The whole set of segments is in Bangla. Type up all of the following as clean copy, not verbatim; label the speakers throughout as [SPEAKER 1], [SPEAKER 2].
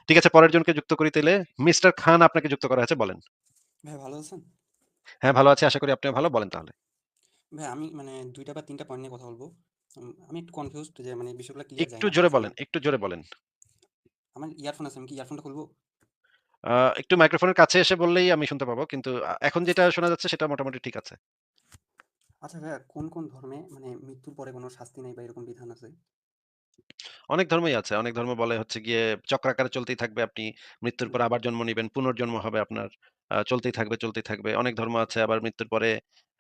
[SPEAKER 1] ঠিক আছে, পরের জনকে যুক্ত করি তাইলে। মিস্টার খান আপনাকে যুক্ত করা হয়েছে, বলেন।
[SPEAKER 2] ভাই ভালো আছেন?
[SPEAKER 1] হ্যাঁ, ভালো আছি। আশা করি আপনিও ভালো। বলেন তাহলে।
[SPEAKER 2] ভাই আমি মানে ২ টা বা ৩ টা পয়েন্ট নিয়ে কথা বলব। আমি একটু কনফিউজড যে মানে বিষয়গুলো ক্লিয়ার যায়
[SPEAKER 1] একটু
[SPEAKER 2] না
[SPEAKER 1] জোরে
[SPEAKER 2] আসলে।
[SPEAKER 1] বলেন, একটু জোরে বলেন।
[SPEAKER 2] আমার ইয়ারফোন আছে, আমি কি ইয়ারফোনটা খুলবো?
[SPEAKER 1] আ একটু মাইক্রোফোনের কাছে এসে বললেই আমি শুনতে পাবো। কিন্তু এখন যেটা শোনা যাচ্ছে সেটা মোটামুটি ঠিক আছে।
[SPEAKER 2] আচ্ছা ভাইয়া কোন ধর্মে মানে মৃত্যুর পরে কোনো শাস্তি নেই বা এরকম বিধান আছে?
[SPEAKER 1] অনেক ধর্মই আছে। অনেক ধর্ম বলে হচ্ছে গিয়ে চক্রাকারে চলতেই থাকবে। আপনি মৃত্যুর
[SPEAKER 2] হুম,
[SPEAKER 1] পর আবার জন্ম নিবেন। পুনর্জন্ম হবে আপনার। চলতেই থাকবে, চলতেই থাকবে। অনেক ধর্ম আছে আবার মৃত্যুর পরে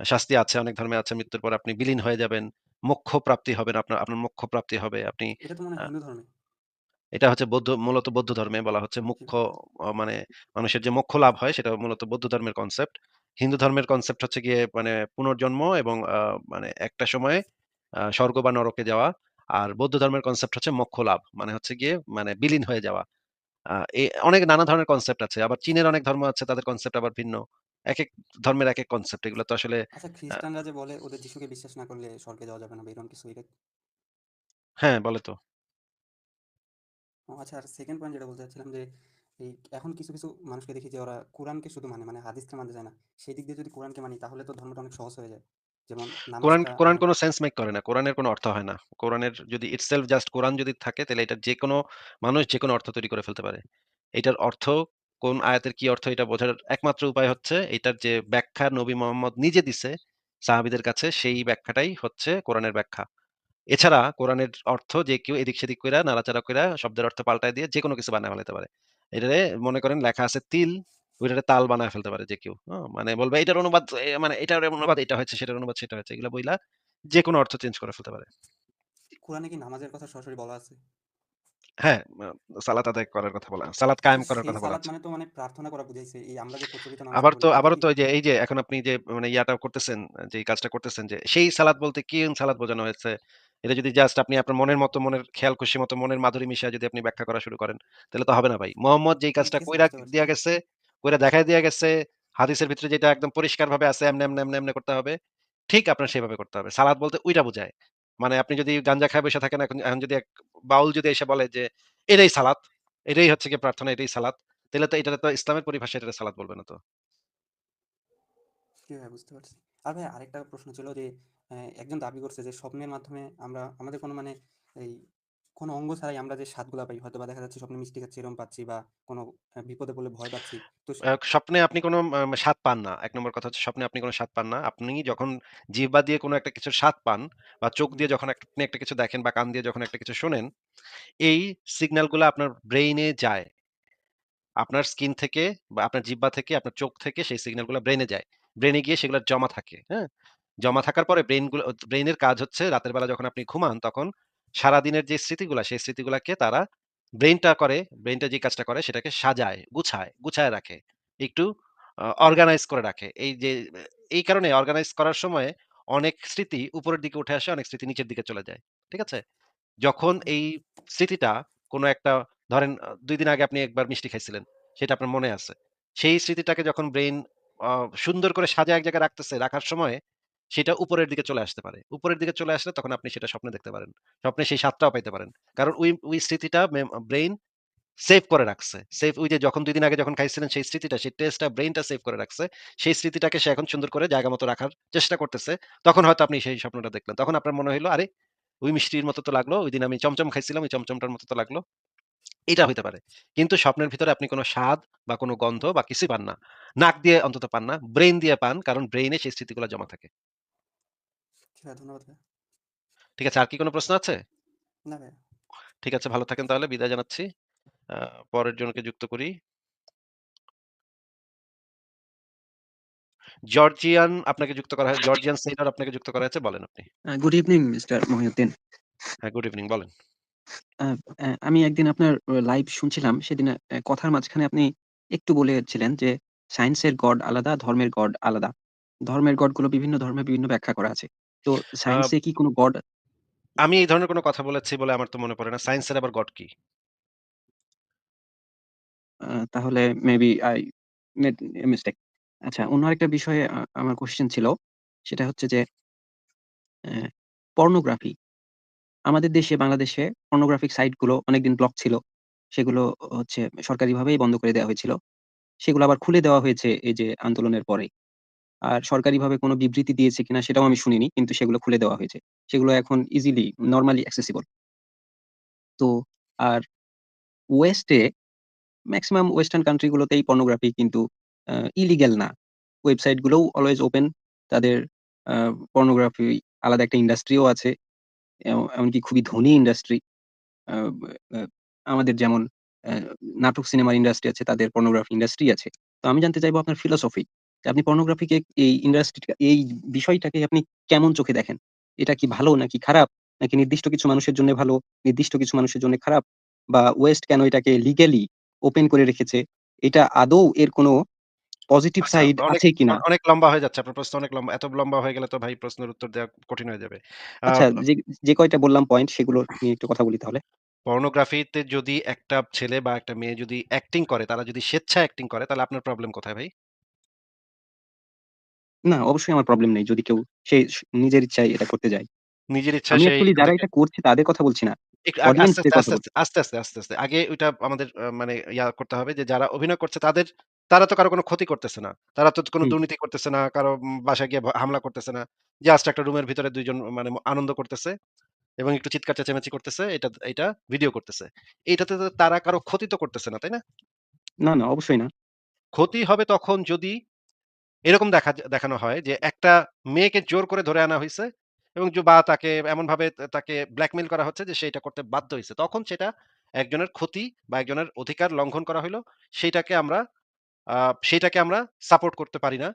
[SPEAKER 1] শাস্তি আছে। অনেক ধর্মে আছে মৃত্যুর পরে আপনি বিলীন হয়ে যাবেন। মোক্ষ প্রাপ্তি হবেন। আপনার আপনার মোক্ষ প্রাপ্তি হবে। আপনি
[SPEAKER 2] এটা তো মনে হয়
[SPEAKER 1] আ
[SPEAKER 2] হিন্দু ধর্মে।
[SPEAKER 1] এটা হচ্ছে মূলত বৌদ্ধ ধর্মে বলা হচ্ছে
[SPEAKER 2] জি
[SPEAKER 1] মোক্ষ।
[SPEAKER 2] ভাই।
[SPEAKER 1] মানে মানুষের যে মোক্ষ লাভ হয় সেটা মূলত বৌদ্ধ ধর্মের কনসেপ্ট। হিন্দু ধর্মের কনসেপ্ট হচ্ছে গিয়ে মানে পুনর্জন্ম এবং মানে একটা সময়ে স্বর্গ বা নরকে যাওয়া। আর বৌদ্ধ ধর্মের কনসেপ্ট হচ্ছে মোক্ষ লাভ। মানে হচ্ছে গিয়ে মানে বিলীন হয়ে যাওয়া। আ অনেক নানা ধরনের কনসেপ্ট আছে। আবার চীনের অনেক ধর্ম আছে, তাদের কনসেপ্ট আবার ভিন্ন। একেক ধর্মের একেক কনসেপ্ট। এগুলো তো আসলে
[SPEAKER 2] আচ্ছা
[SPEAKER 1] আ
[SPEAKER 2] খ্রিস্টানরা যে বলে ওদের যিশুকে বিশ্বাস না করলে স্বর্গে যাওয়া যাবে না বা এরকম কিছু এটা
[SPEAKER 1] হ্যাঁ, বলে তো।
[SPEAKER 2] ও আচ্ছা আর 2nd পয়েন্ট যেটা বলতে চাচ্ছিলাম যে এই এখন কিছু মানুষকে দেখি যে ওরা কোরআনকে শুধু মানে হাদিসকে মানতে চায় না। সেই দিক দিয়ে যদি কোরআনকে মানি তাহলে তো ধর্মটা অনেক সহজ হয়ে যায়। যেমন নামাজটা
[SPEAKER 1] কোরআন
[SPEAKER 2] আমরা
[SPEAKER 1] কোন সেন্স মেক করে না। কোরআনের কোন অর্থ হয় না। কোরআনের যদি itself জাস্ট কোরআন যদি থাকে তাহলে এটা যেকোনো মানুষ যেকোনো অর্থ তৈরি করে ফেলতে পারে। এটার অর্থ কোন আয়াতের কি অর্থ এটা বোঝার একমাত্র উপায় হচ্ছে এটার যে ব্যাখ্যা নবী মোহাম্মদ নিজে দিছে সাহাবীদের কাছে সেই ব্যাখ্যাটাই হচ্ছে কোরআনের ব্যাখ্যা। এছাড়া কোরআনের অর্থ যে কেউ এদিক সেদিক কইরা নাড়াচাড়া কইরা শব্দের অর্থ পাল্টায় দিয়ে যেকোনো কিছু বানায় ফেলাতে পারে। এটারে মনে করেন লেখা আছে তিল, ওইটারে তাল বানায় ফেলতে পারে যে কেউ। মানে বলবে এটার অনুবাদ মানে এটার অনুবাদ এটা হয়েছে, সেটার অনুবাদ সেটা হয়েছে। এগুলা বইলা যেকোনো অর্থ চেঞ্জ করে ফেলতে পারে।
[SPEAKER 2] কোরআনে কি নামাজের কথা সরাসরি বলা আছে?
[SPEAKER 1] হ্যাঁ, সালাত আদায় করার কথা বলা, সালাত কায়েম
[SPEAKER 2] তো
[SPEAKER 1] করার
[SPEAKER 2] সেই
[SPEAKER 1] কথা বলা
[SPEAKER 2] সালাত
[SPEAKER 1] আছে।
[SPEAKER 2] মানে তো মানে প্রার্থনা করা বুঝাইছে। এই আমরা যে প্রচলিত নামাজটা পড়ি এটা
[SPEAKER 1] আবারও
[SPEAKER 2] কি
[SPEAKER 1] তো এই যে এখন আপনি যে মানে ইয়াটা করতেছেন, যে কাজটা করতেছেন যে সেই সালাত বলতে কি সালাত বোঝানো হয়েছে? এটা যদি জাস্ট আপনি আপনার মনের মতো মনের খেয়াল খুশি মতো মনের মাধুরী মিশায় যদি আপনি ব্যাখ্যা করা শুরু করেন, তাহলে তো হবে না ভাই। মোহাম্মদ যেই কাজটা
[SPEAKER 2] ঠিক আছে
[SPEAKER 1] কইরা
[SPEAKER 2] বুঝতে পারছি।
[SPEAKER 1] দিয়া গেছে, কইরা দেখায় দিয়া গেছে, হাদিসের ভিতরে যেটা একদম পরিষ্কারভাবে আছে এমনে, এমনে, এমনে, এমনে করতে হবে। ঠিক আপনার সেভাবে করতে হবে। সালাত বলতে ওইটা বুঝায়। মানে আপনি যদি গাঞ্জা খায় বইসা থাকেন এখন যদি এক বাউল যদি এসে বলে যে, "এটাই সালাত, এটাই হচ্ছে গিয়ে প্রার্থনা, এটাই সালাত।" তাইলে তো এটারে তো ইসলামের পরিভাষায় এটারে সালাত বলবে না তো।
[SPEAKER 2] জি ভাই বুঝতে পারছি। আর ভাই আরেকটা প্রশ্ন ছিল যে একজন দাবি করছে যে স্বপ্নের মাধ্যমে আমরা আমাদের কোনো মানে এই কোনো অঙ্গ ছাড়াই আমরা যে স্বাদগুলা পাই হয়তোবা দেখা যাচ্ছে স্বপ্নে মিষ্টি খাচ্ছি এরকম পাচ্ছি বা কোনো বিপদে পড়লে ভয় পাচ্ছি। তো
[SPEAKER 1] স্বপ্নে আপনি কোনো স্বাদ পান না। ১ নম্বর কথা হচ্ছে স্বপ্নে আপনি কোনো স্বাদ পান না। আপনি যখন জিহ্বা দিয়ে কোনো একটা কিছুর স্বাদ পান বা চোখ
[SPEAKER 2] হুম,
[SPEAKER 1] দিয়ে যখন আপনি একটা কিছু দেখেন বা কান দিয়ে যখন একটা কিছু শোনেন, এই সিগন্যাল গুলা আপনার ব্রেইনে যায়। আপনার স্কিন থেকে বা আপনার জিহ্বা থেকে, আপনার চোখ থেকে সেই সিগন্যাল গুলা ব্রেইনে যায়। ব্রেইনে গিয়ে সেগুলা জমা থাকে। হ্যাঁ?
[SPEAKER 2] জি,
[SPEAKER 1] জমা থাকার পরে ব্রেইনের কাজ হচ্ছে রাতের বেলা যখন আপনি ঘুমান তখন সারাদিনের যে স্মৃতিগুলা সেই স্মৃতিগুলাকে তারা ব্রেইনটা করে, ব্রেইনটা যে কাজটা করে সেটাকে সাজায়, গুছায় রাখে। একটু অর্গানাইজ করে রাখে। এই কারণে অর্গানাইজ করার সময় অনেক স্মৃতি উপরের দিকে উঠে আসে, অনেক স্মৃতি নিচের দিকে চলে যায়। ঠিক আছে? যখন
[SPEAKER 2] হুম,
[SPEAKER 1] এই স্মৃতিটা কোনো একটা ধরেন ২ দিন আগে আপনি একবার মিষ্টি খাইছিলেন। সেটা আপনার মনে আছে। সেই স্মৃতিটাকে যখন ব্রেইন আ সুন্দর করে সাজায় এক জায়গায় রাখতেছে, রাখার সময় সেটা উপরের দিকে চলে আসতে পারে। উপরের দিকে চলে আসলে তখন আপনি সেটা স্বপ্নে দেখতে পারেন। স্বপ্নে সেই স্বাদটাও পাইতে পারেন। কারণ ওই স্মৃতিটা ব্রেইন সেভ করে রাখছে। ওই যে যখন ২ দিন আগে যখন খাইছিলেন সেই স্মৃতিটা, সেই টেস্টটা ব্রেইনটা সেভ করে রাখছে। সেই স্মৃতিটাকে সে এখন সুন্দর করে জায়গা মতো রাখার চেষ্টা করতেছে। তখন হয়তো আপনি সেই স্বপ্নটা দেখলেন। তখন আপনার মনে হইলো, "আরে! ওই মিষ্টির মতো তো লাগলো। ঐদিন আমি চমচম খাইছিলাম, ওই চমচমটার মতো তো লাগলো।" এটা হইতে পারে। কিন্তু স্বপ্নের ভিতরে আপনি কোন স্বাদ বা কোন গন্ধ বা কিছুই পান না। নাক দিয়ে অন্তত পান না। ব্রেইন দিয়ে পান। কারণ ব্রেইনে সেই স্মৃতিগুলা জমা থাকে।
[SPEAKER 2] জি ভাই ধন্যবাদ ভাইয়া।
[SPEAKER 1] ঠিক আছে? আর কি কোন প্রশ্ন আছে?
[SPEAKER 2] না ভাইয়া।
[SPEAKER 1] ঠিক আছে, ভালো থাকেন তাহলে। বিদায় জানাচ্ছি। আ পরের জনকে যুক্ত করি। জর্জিয়ান সেইলর আপনাকে যুক্ত করা হয়েছে। বলেন আপনি।
[SPEAKER 3] Good evening mister Mohiuddin.
[SPEAKER 1] হ্যাঁ, গুড ইভনিং বলেন।
[SPEAKER 3] আ আমি একদিন আপনার লাইভ শুনছিলাম। সেদিন কথার মাঝখানে আপনি একটু বলেছিলেন যে, সায়েন্সের গড আলাদা, ধর্মের গড আলাদা। ধর্মের গডগুলো বিভিন্ন ধর্মে বিভিন্ন ব্যাখ্যা করা আছে। তো
[SPEAKER 1] আ
[SPEAKER 3] সায়েন্সে কি কোনো গড
[SPEAKER 1] আমি এই ধরনের কোন কথা বলেছি বলে আমার তো মনে পড়ে না। সায়েন্সের আবার গড কি?
[SPEAKER 3] তাহলে maybe I made a mistake. আচ্ছা, অন্য আরেকটা বিষয়ে আমার কোয়েশ্চেন ছিল। সেটা হচ্ছে যে, অ্যা পর্নোগ্রাফি। আমাদের দেশে বাংলাদেশে পর্নোগ্রাফিক সাইট গুলো অনেকদিন ব্লক ছিল। সেগুলো হচ্ছে সরকারিভাবেই বন্ধ করে দেওয়া হয়েছিল। সেগুলো আবার খুলে দেওয়া হয়েছে এই যে আন্দোলনের পরে। আর সরকারিভাবে কোনো বিবৃতি দিয়েছে কিনা সেটাও আমি শুনিনি। কিন্তু সেগুলো খুলে দেওয়া হয়েছে। সেগুলো এখন ইজিলি নরমালি অ্যাক্সেসিবল। তো আর ওয়েস্টে মেক্সিমাম ওয়েস্টার্ন কান্ট্রি গুলোতেই পর্নোগ্রাফি কিন্তু ইলিগ্যাল না। ওয়েবসাইট গুলোও অলওয়েজ ওপেন। তাদের আ পর্নোগ্রাফি আলাদা একটা ইন্ডাস্ট্রিও আছে। এমনকি খুবই ধনী ইন্ডাস্ট্রি। আ আ আমাদের যেমন অ্যা নাটক সিনেমার ইন্ডাস্ট্রি আছে, তাদের পর্নোগ্রাফি ইন্ডাস্ট্রি আছে। তো আমি জানতে চাইবো আপনার ফিলোসফি যে আপনি পর্নোগ্রাফিকে এই ইন্ডাস্ট্রিটা এই বিষয়টাকে আপনি কেমন চোখে দেখেন? এটা কি ভালো নাকি খারাপ? নাকি নির্দিষ্ট কিছু মানুষের জন্য ভালো, নির্দিষ্ট কিছু মানুষের জন্য খারাপ? বা ওয়েস্ট কেন এটাকে লিগ্যালি ওপেন করে রেখেছে? এটা আদৌ এর কোনো পজিটিভ
[SPEAKER 1] আচ্ছা,
[SPEAKER 3] সাইড
[SPEAKER 1] অনেক
[SPEAKER 3] আছে কিনা?
[SPEAKER 1] অনেক লম্বা হয়ে যাচ্ছে। আপনার প্রশ্ন অনেক লম্বা। এত লম্বা হয়ে গেলে তো ভাই প্রশ্নের উত্তর দেওয়া কঠিন হয়ে যাবে। আ
[SPEAKER 3] আচ্ছা, যে কয়টা বললাম পয়েন্ট সেগুলো নিয়ে একটু কথা বলি তাহলে।
[SPEAKER 1] পর্নোগ্রাফিতে যদি একটা ছেলে বা একটা মেয়ে যদি অ্যাক্টিং করে, তারা যদি স্বেচ্ছায় অ্যাক্টিং করে, তাহলে আপনার প্রবলেম কোথায় ভাই?
[SPEAKER 3] না, অবশ্যই আমার প্রবলেম নেই যদি কেউ সে নিজের ইচ্ছায় এটা করতে যায়।
[SPEAKER 1] নিজের ইচ্ছায়
[SPEAKER 3] আমি
[SPEAKER 1] সে
[SPEAKER 3] অ্যাকচুয়ালি যারা
[SPEAKER 1] ওটাকে
[SPEAKER 3] এটা করছে তাদের কথা বলছি না।
[SPEAKER 1] একটু
[SPEAKER 3] অডিয়েন্স
[SPEAKER 1] আস্তে,
[SPEAKER 3] দের
[SPEAKER 1] আস্তে,
[SPEAKER 3] কথা
[SPEAKER 1] আস্তে,
[SPEAKER 3] বলছি।
[SPEAKER 1] আস্তে, আস্তে, আস্তে, আস্তে। আগে ওইটা আমাদের মানে করতে হবে যে যারা অভিনয় করছে তারা তো কারো কোনো ক্ষতি করতেছে না। তারা তো কোনো
[SPEAKER 3] হুম,
[SPEAKER 1] দুর্নীতি করতেছে না, কারো বাসায় গিয়ে হামলা করতেছে না। জাস্ট একটা রুমের ভিতরে ২ জন মানে আনন্দ করতেছে এবং একটু চিৎকার চেঁচামেচি করতেছে। এটা ভিডিও করতেছে। এইটাতে তো তারা কারো ক্ষতি তো করতেছে না, তাই না?
[SPEAKER 3] না, না অবশ্যই না।
[SPEAKER 1] ক্ষতি হবে তখন যদি এরকম দেখানো হয় যে একটা মেয়েকে জোর করে ধরে আনা হইছে এবং বা তাকে এমনভাবে তাকে ব্ল্যাকমেইল করা হচ্ছে যে সে এটা করতে বাধ্য হইছে। তখন সেটা একজনের ক্ষতি বা একজনের অধিকার লঙ্ঘন করা হইলো। সেইটাকে আমরা আ সেইটাকে আমরা সাপোর্ট করতে পারি না।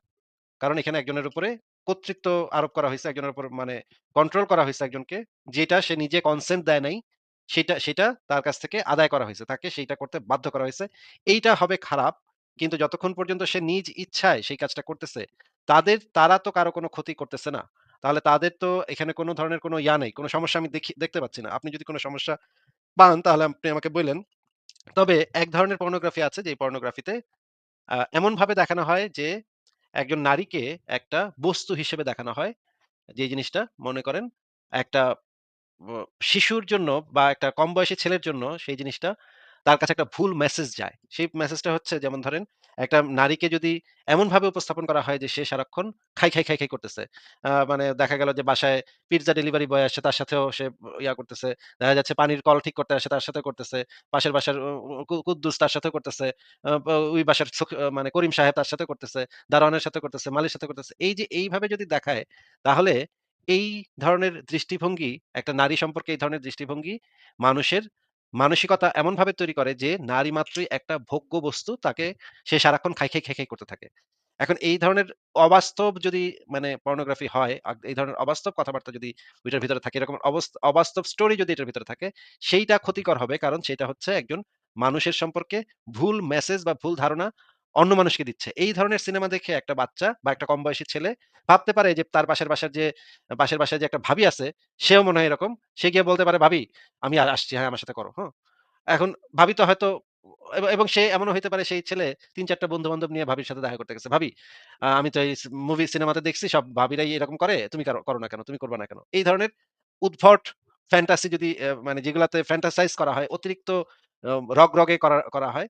[SPEAKER 1] কারণ এখানে একজনের উপরে কর্তৃত্ব আরোপ করা হইছে, একজনের উপর মানে কন্ট্রোল করা হইছে একজনকে। যেটা সে নিজে কনসেন্ট দেয় নাই, সেটা তার কাছ থেকে আদায় করা হইছে। তাকে সেইটা করতে বাধ্য করা হইছে। এইটা হবে খারাপ। কিন্তু যতক্ষণ পর্যন্ত সে নিজ ইচ্ছায় সেই কাজটা করতেছে, তারা তো কারো কোনো ক্ষতি করতেছে না। তাহলে তাদের তো এখানে কোনো ধরনের কোনো নেই। কোনো সমস্যা আমি দেখতে পাচ্ছি না। আপনি যদি কোনো সমস্যা পান তাহলে আপনি আমাকে বইলেন। তবে এক ধরনের পর্নোগ্রাফি আছে যে পর্নোগ্রাফিতে এমনভাবে দেখানো হয় যে একজন নারীকে একটা বস্তু হিসেবে দেখানো হয়। যে জিনিসটা মনে করেন একটা ও শিশুর জন্য বা একটা কম বয়সী ছেলের জন্য সেই জিনিসটা তার কাছে একটা ভুল মেসেজ যায়। সেই মেসেজটা হচ্ছে যেমন ধরেন একটা নারীকে যদি এমনভাবে উপস্থাপন করা হয় যে সে সারাক্ষণ খাই করতেছে। মানে দেখা গেল যে বাসায় পিজ্জা ডেলিভারি বয় আসছে তার সাথেও সে করতেছে। দেখা যাচ্ছে পানির কল ঠিক করতে আসে তার সাথেও করতেছে। পাশের বাসার উ উ কুদ্দুস তার সাথেও করতেছে। আ ব ওই বাসার মানে করিম সাহেব তার সাথেও করতেছে। দারোয়ানের সাথে করতেছে, মালির সাথে করতেছে। এই যে এইভাবে যদি দেখায় তাহলে এই ধরনের দৃষ্টিভঙ্গি একটা নারী সম্পর্কে এই ধরনের দৃষ্টিভঙ্গি মানুষের মানসিকতা এমনভাবে তৈরি করে যে নারী মাত্রই একটা ভোগ্য বস্তু তাকে সে সারাক্ষণ খাই করতে থাকে। এখন এই ধরনের অবাস্তব যদি মানে পর্নোগ্রাফি হয়, এই ধরনের অবাস্তব কথাবার্তা যদি ওইটার ভিতরে থাকে, এরকম অবাস্তব স্টোরি যদি এটার ভিতরে থাকে, সেইটা ক্ষতিকর হবে। কারণ সেটা হচ্ছে একজন মানুষের সম্পর্কে ভুল মেসেজ বা ভুল ধারণা অন্য মানুষকে দিচ্ছে। এই ধরনের সিনেমা দেখে একটা বাচ্চা বা একটা কম বয়সী ছেলে ভাবতে পারে যে তার পাশের বাসায় যে একটা ভাবি আছে, সেও মনে হয় এরকম। সে গিয়ে বলতে পারে, "ভাবি, আমি আসছি। হ্যাঁ, আমার সাথে করো।" হ্যাঁ? এখন ভাবি তো হয়তো এবং সে এমনও হইতে পারে সেই ছেলে ৩-৪ টা বন্ধু-বান্ধব নিয়ে ভাবির সাথে দেখা করতে গেছে। "ভাবি, আমি তো এই সিনেমাতে দেখছি সব ভাবিরাই এরকম করে। তুমি করো না কেন? তুমি করবা না কেন?" এই ধরনের উদ্ভট ফ্যান্টাসি যদি মানে যেগুলাতে ফ্যান্টাসাইজ করা হয়, অতিরিক্ত আ রগরগে করা হয়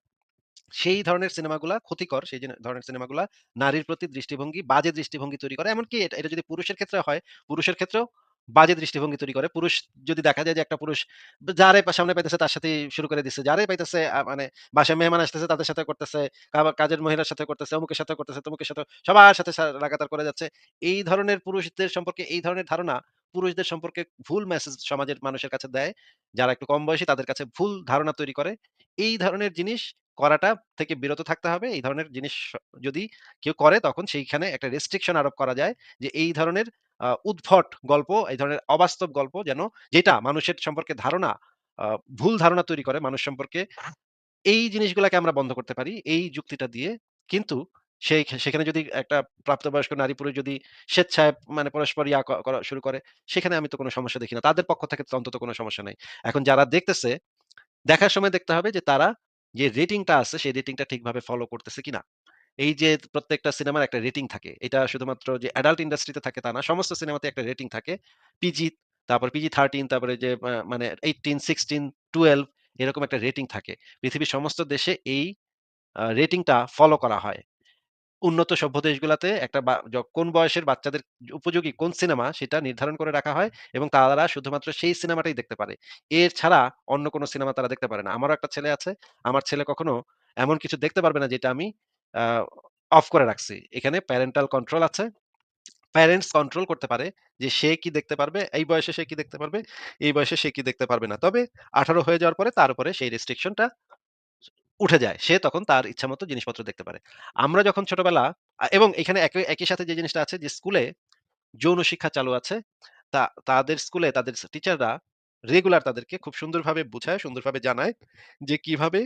[SPEAKER 1] সেই ধরনের সিনেমাগুলা ক্ষতিকর। সেই ধরনের সিনেমাগুলা নারীর প্রতি দৃষ্টিভঙ্গি, বাজে দৃষ্টিভঙ্গি তৈরি করে। এমনকি এটা যদি পুরুষের ক্ষেত্রে হয়, পুরুষের ক্ষেত্রেও বাজে দৃষ্টিভঙ্গি তৈরি করে। পুরুষ যদি দেখা যায় যে একটা পুরুষ যারে সামনে পাইতেছে তার সাথেই শুরু করে দিচ্ছে। যারে পাইতেছে মানে বাসায় মেহমান আসতেছে তাদের সাথে করতেছে, কাজের মহিলার সাথে করতেছে, অমুকের সাথে করতেছে, তমুকের সাথে সবার সাথে লাগাতার করে যাচ্ছে। এই ধরনের পুরুষদের সম্পর্কে এই ধরনের ধারণা পুরুষদের সম্পর্কে ভুল মেসেজ সমাজের মানুষের কাছে দেয়। যারা একটু কম বয়সী তাদের কাছে ভুল ধারণা তৈরি করে। এই ধরনের জিনিস করাটা থেকে বিরত থাকতে হবে। এই ধরনের জিনিস যদি কেউ করে তখন সেইখানে একটা রেস্ট্রিকশন আরোপ করা যায় যে এই ধরনের উদ্ভট গল্প, এই ধরনের অবাস্তব গল্প যেন যেটা মানুষের সম্পর্কে আ ভুল ধারণা তৈরি করে মানুষ সম্পর্কে, এই জিনিসগুলাকে আমরা বন্ধ করতে পারি এই যুক্তিটা দিয়ে। কিন্তু সেখানে যদি একটা প্রাপ্তবয়স্ক নারী-পুরুষ যদি স্বেচ্ছায় মানে পরস্পর করা শুরু করে, সেখানে আমি তো কোনো সমস্যা দেখি না। তাদের পক্ষ থেকে তো অন্তত কোনো সমস্যা নাই। এখন যারা দেখতেছে দেখার সময় দেখতে হবে যে তারা যে রেটিংটা আছে সেই রেটিংটা ঠিকভাবে ফলো করতেছে কিনা। এই যে প্রত্যেকটা সিনেমার একটা রেটিং থাকে। এটা শুধুমাত্র যে অ্যাডাল্ট ইন্ডাস্ট্রিতে থাকে তা না। সমস্ত সিনেমাতে একটা রেটিং থাকে। পিজি, তারপর PG-13 তারপরে যে মানে 18, 16, 12 এরকম একটা রেটিং থাকে। পৃথিবীর সমস্ত দেশে এই রেটিংটা ফলো করা হয়। উন্নত সভ্য দেশগুলাতে একটা কোন বয়সের বাচ্চাদের উপযোগী কোন সিনেমা সেটা নির্ধারণ করে রাখা হয় এবং তারা শুধুমাত্র সেই সিনেমাটাই দেখতে পারে। এর ছাড়া অন্য কোন সিনেমা তারা দেখতে পারে না। আমারও একটা ছেলে আছে। আমার ছেলে কখনো এমন কিছু দেখতে পারবে না যেটা আমি আ অফ করে রাখছি। এখানে প্যারেন্টাল কন্ট্রোল আছে। প্যারেন্টস কন্ট্রোল করতে পারে যে সে কি দেখতে পারবে, এই বয়সে সে কি দেখতে পারবে, এই বয়সে সে কি দেখতে পারবে না। তবে 18 হয়ে যাওয়ার পরে তার উপরে সেই রেস্ট্রিকশনটা উঠে যায়। সে তখন তার ইচ্ছামত জিনিসপত্র দেখতে পারে। আমরা যখন ছোটবেলা এবং এখানে একই সাথে যে জিনিসটা আছে যে স্কুলে যৌন শিক্ষা চালু আছে। তাদের স্কুলে তাদের টিচাররা রেগুলার তাদেরকে খুব সুন্দরভাবে বুঝায়, সুন্দরভাবে জানায় যে কিভাবে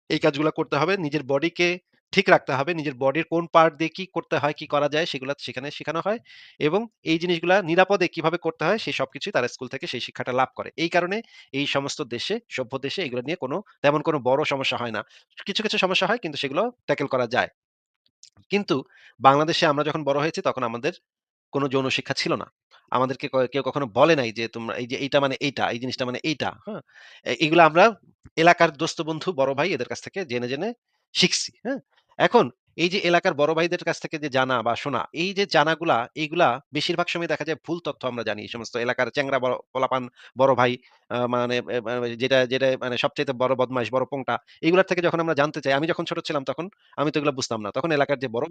[SPEAKER 1] এই কাজগুলা করতে হবে। নিজের বডিকে ঠিক রাখতে হবে। নিজের বডির কোন পার্ট দিয়ে কি করতে হয়, কি করা যায় সেগুলা সেখানে শেখানো হয় এবং এই জিনিসগুলা নিরাপদে কিভাবে করতে হয় সেই সবকিছুই তারা স্কুল থেকে সেই শিক্ষাটা লাভ করে। এই কারণে এই সমস্ত দেশে, সভ্য দেশে এগুলো নিয়ে তেমন কোনো বড় সমস্যা হয় না। কিছু সমস্যা হয় কিন্তু সেগুলো ট্যাকেল করা যায়। কিন্তু বাংলাদেশে আমরা যখন বড় হয়েছি তখন আমাদের কোনো যৌন শিক্ষা ছিল না। আমাদেরকে কেউ কখনো বলে নাই যে, "তোমরা এই যে এইটা মানে এইটা, এই জিনিসটা মানে এইটা।" হ্যাঁ? এগুলা আমরা এলাকার দোস্ত বন্ধু, বড় ভাই এদের কাছ থেকে জেনে শিখছি। হ্যাঁ? এখন এই যে এলাকার বড় ভাইদের কাছ থেকে যে জানা বা শোনা, এই যে জানাগুলা, এইগুলা বেশিরভাগ সময় দেখা যায় ভুল তথ্য আমরা জানি। এই সমস্ত এলাকার চ্যাংড়া পোলাপান, বড় ভাই মানে যেটা মানে সবচাইতে বড় বদমাইশ, বড় পোংটা, এগুলার থেকে যখন আমরা জানতে চাই, আমি যখন ছোট ছিলাম তখন আমি তো এগুলা বুঝতাম না। তখন এলাকার যে বড়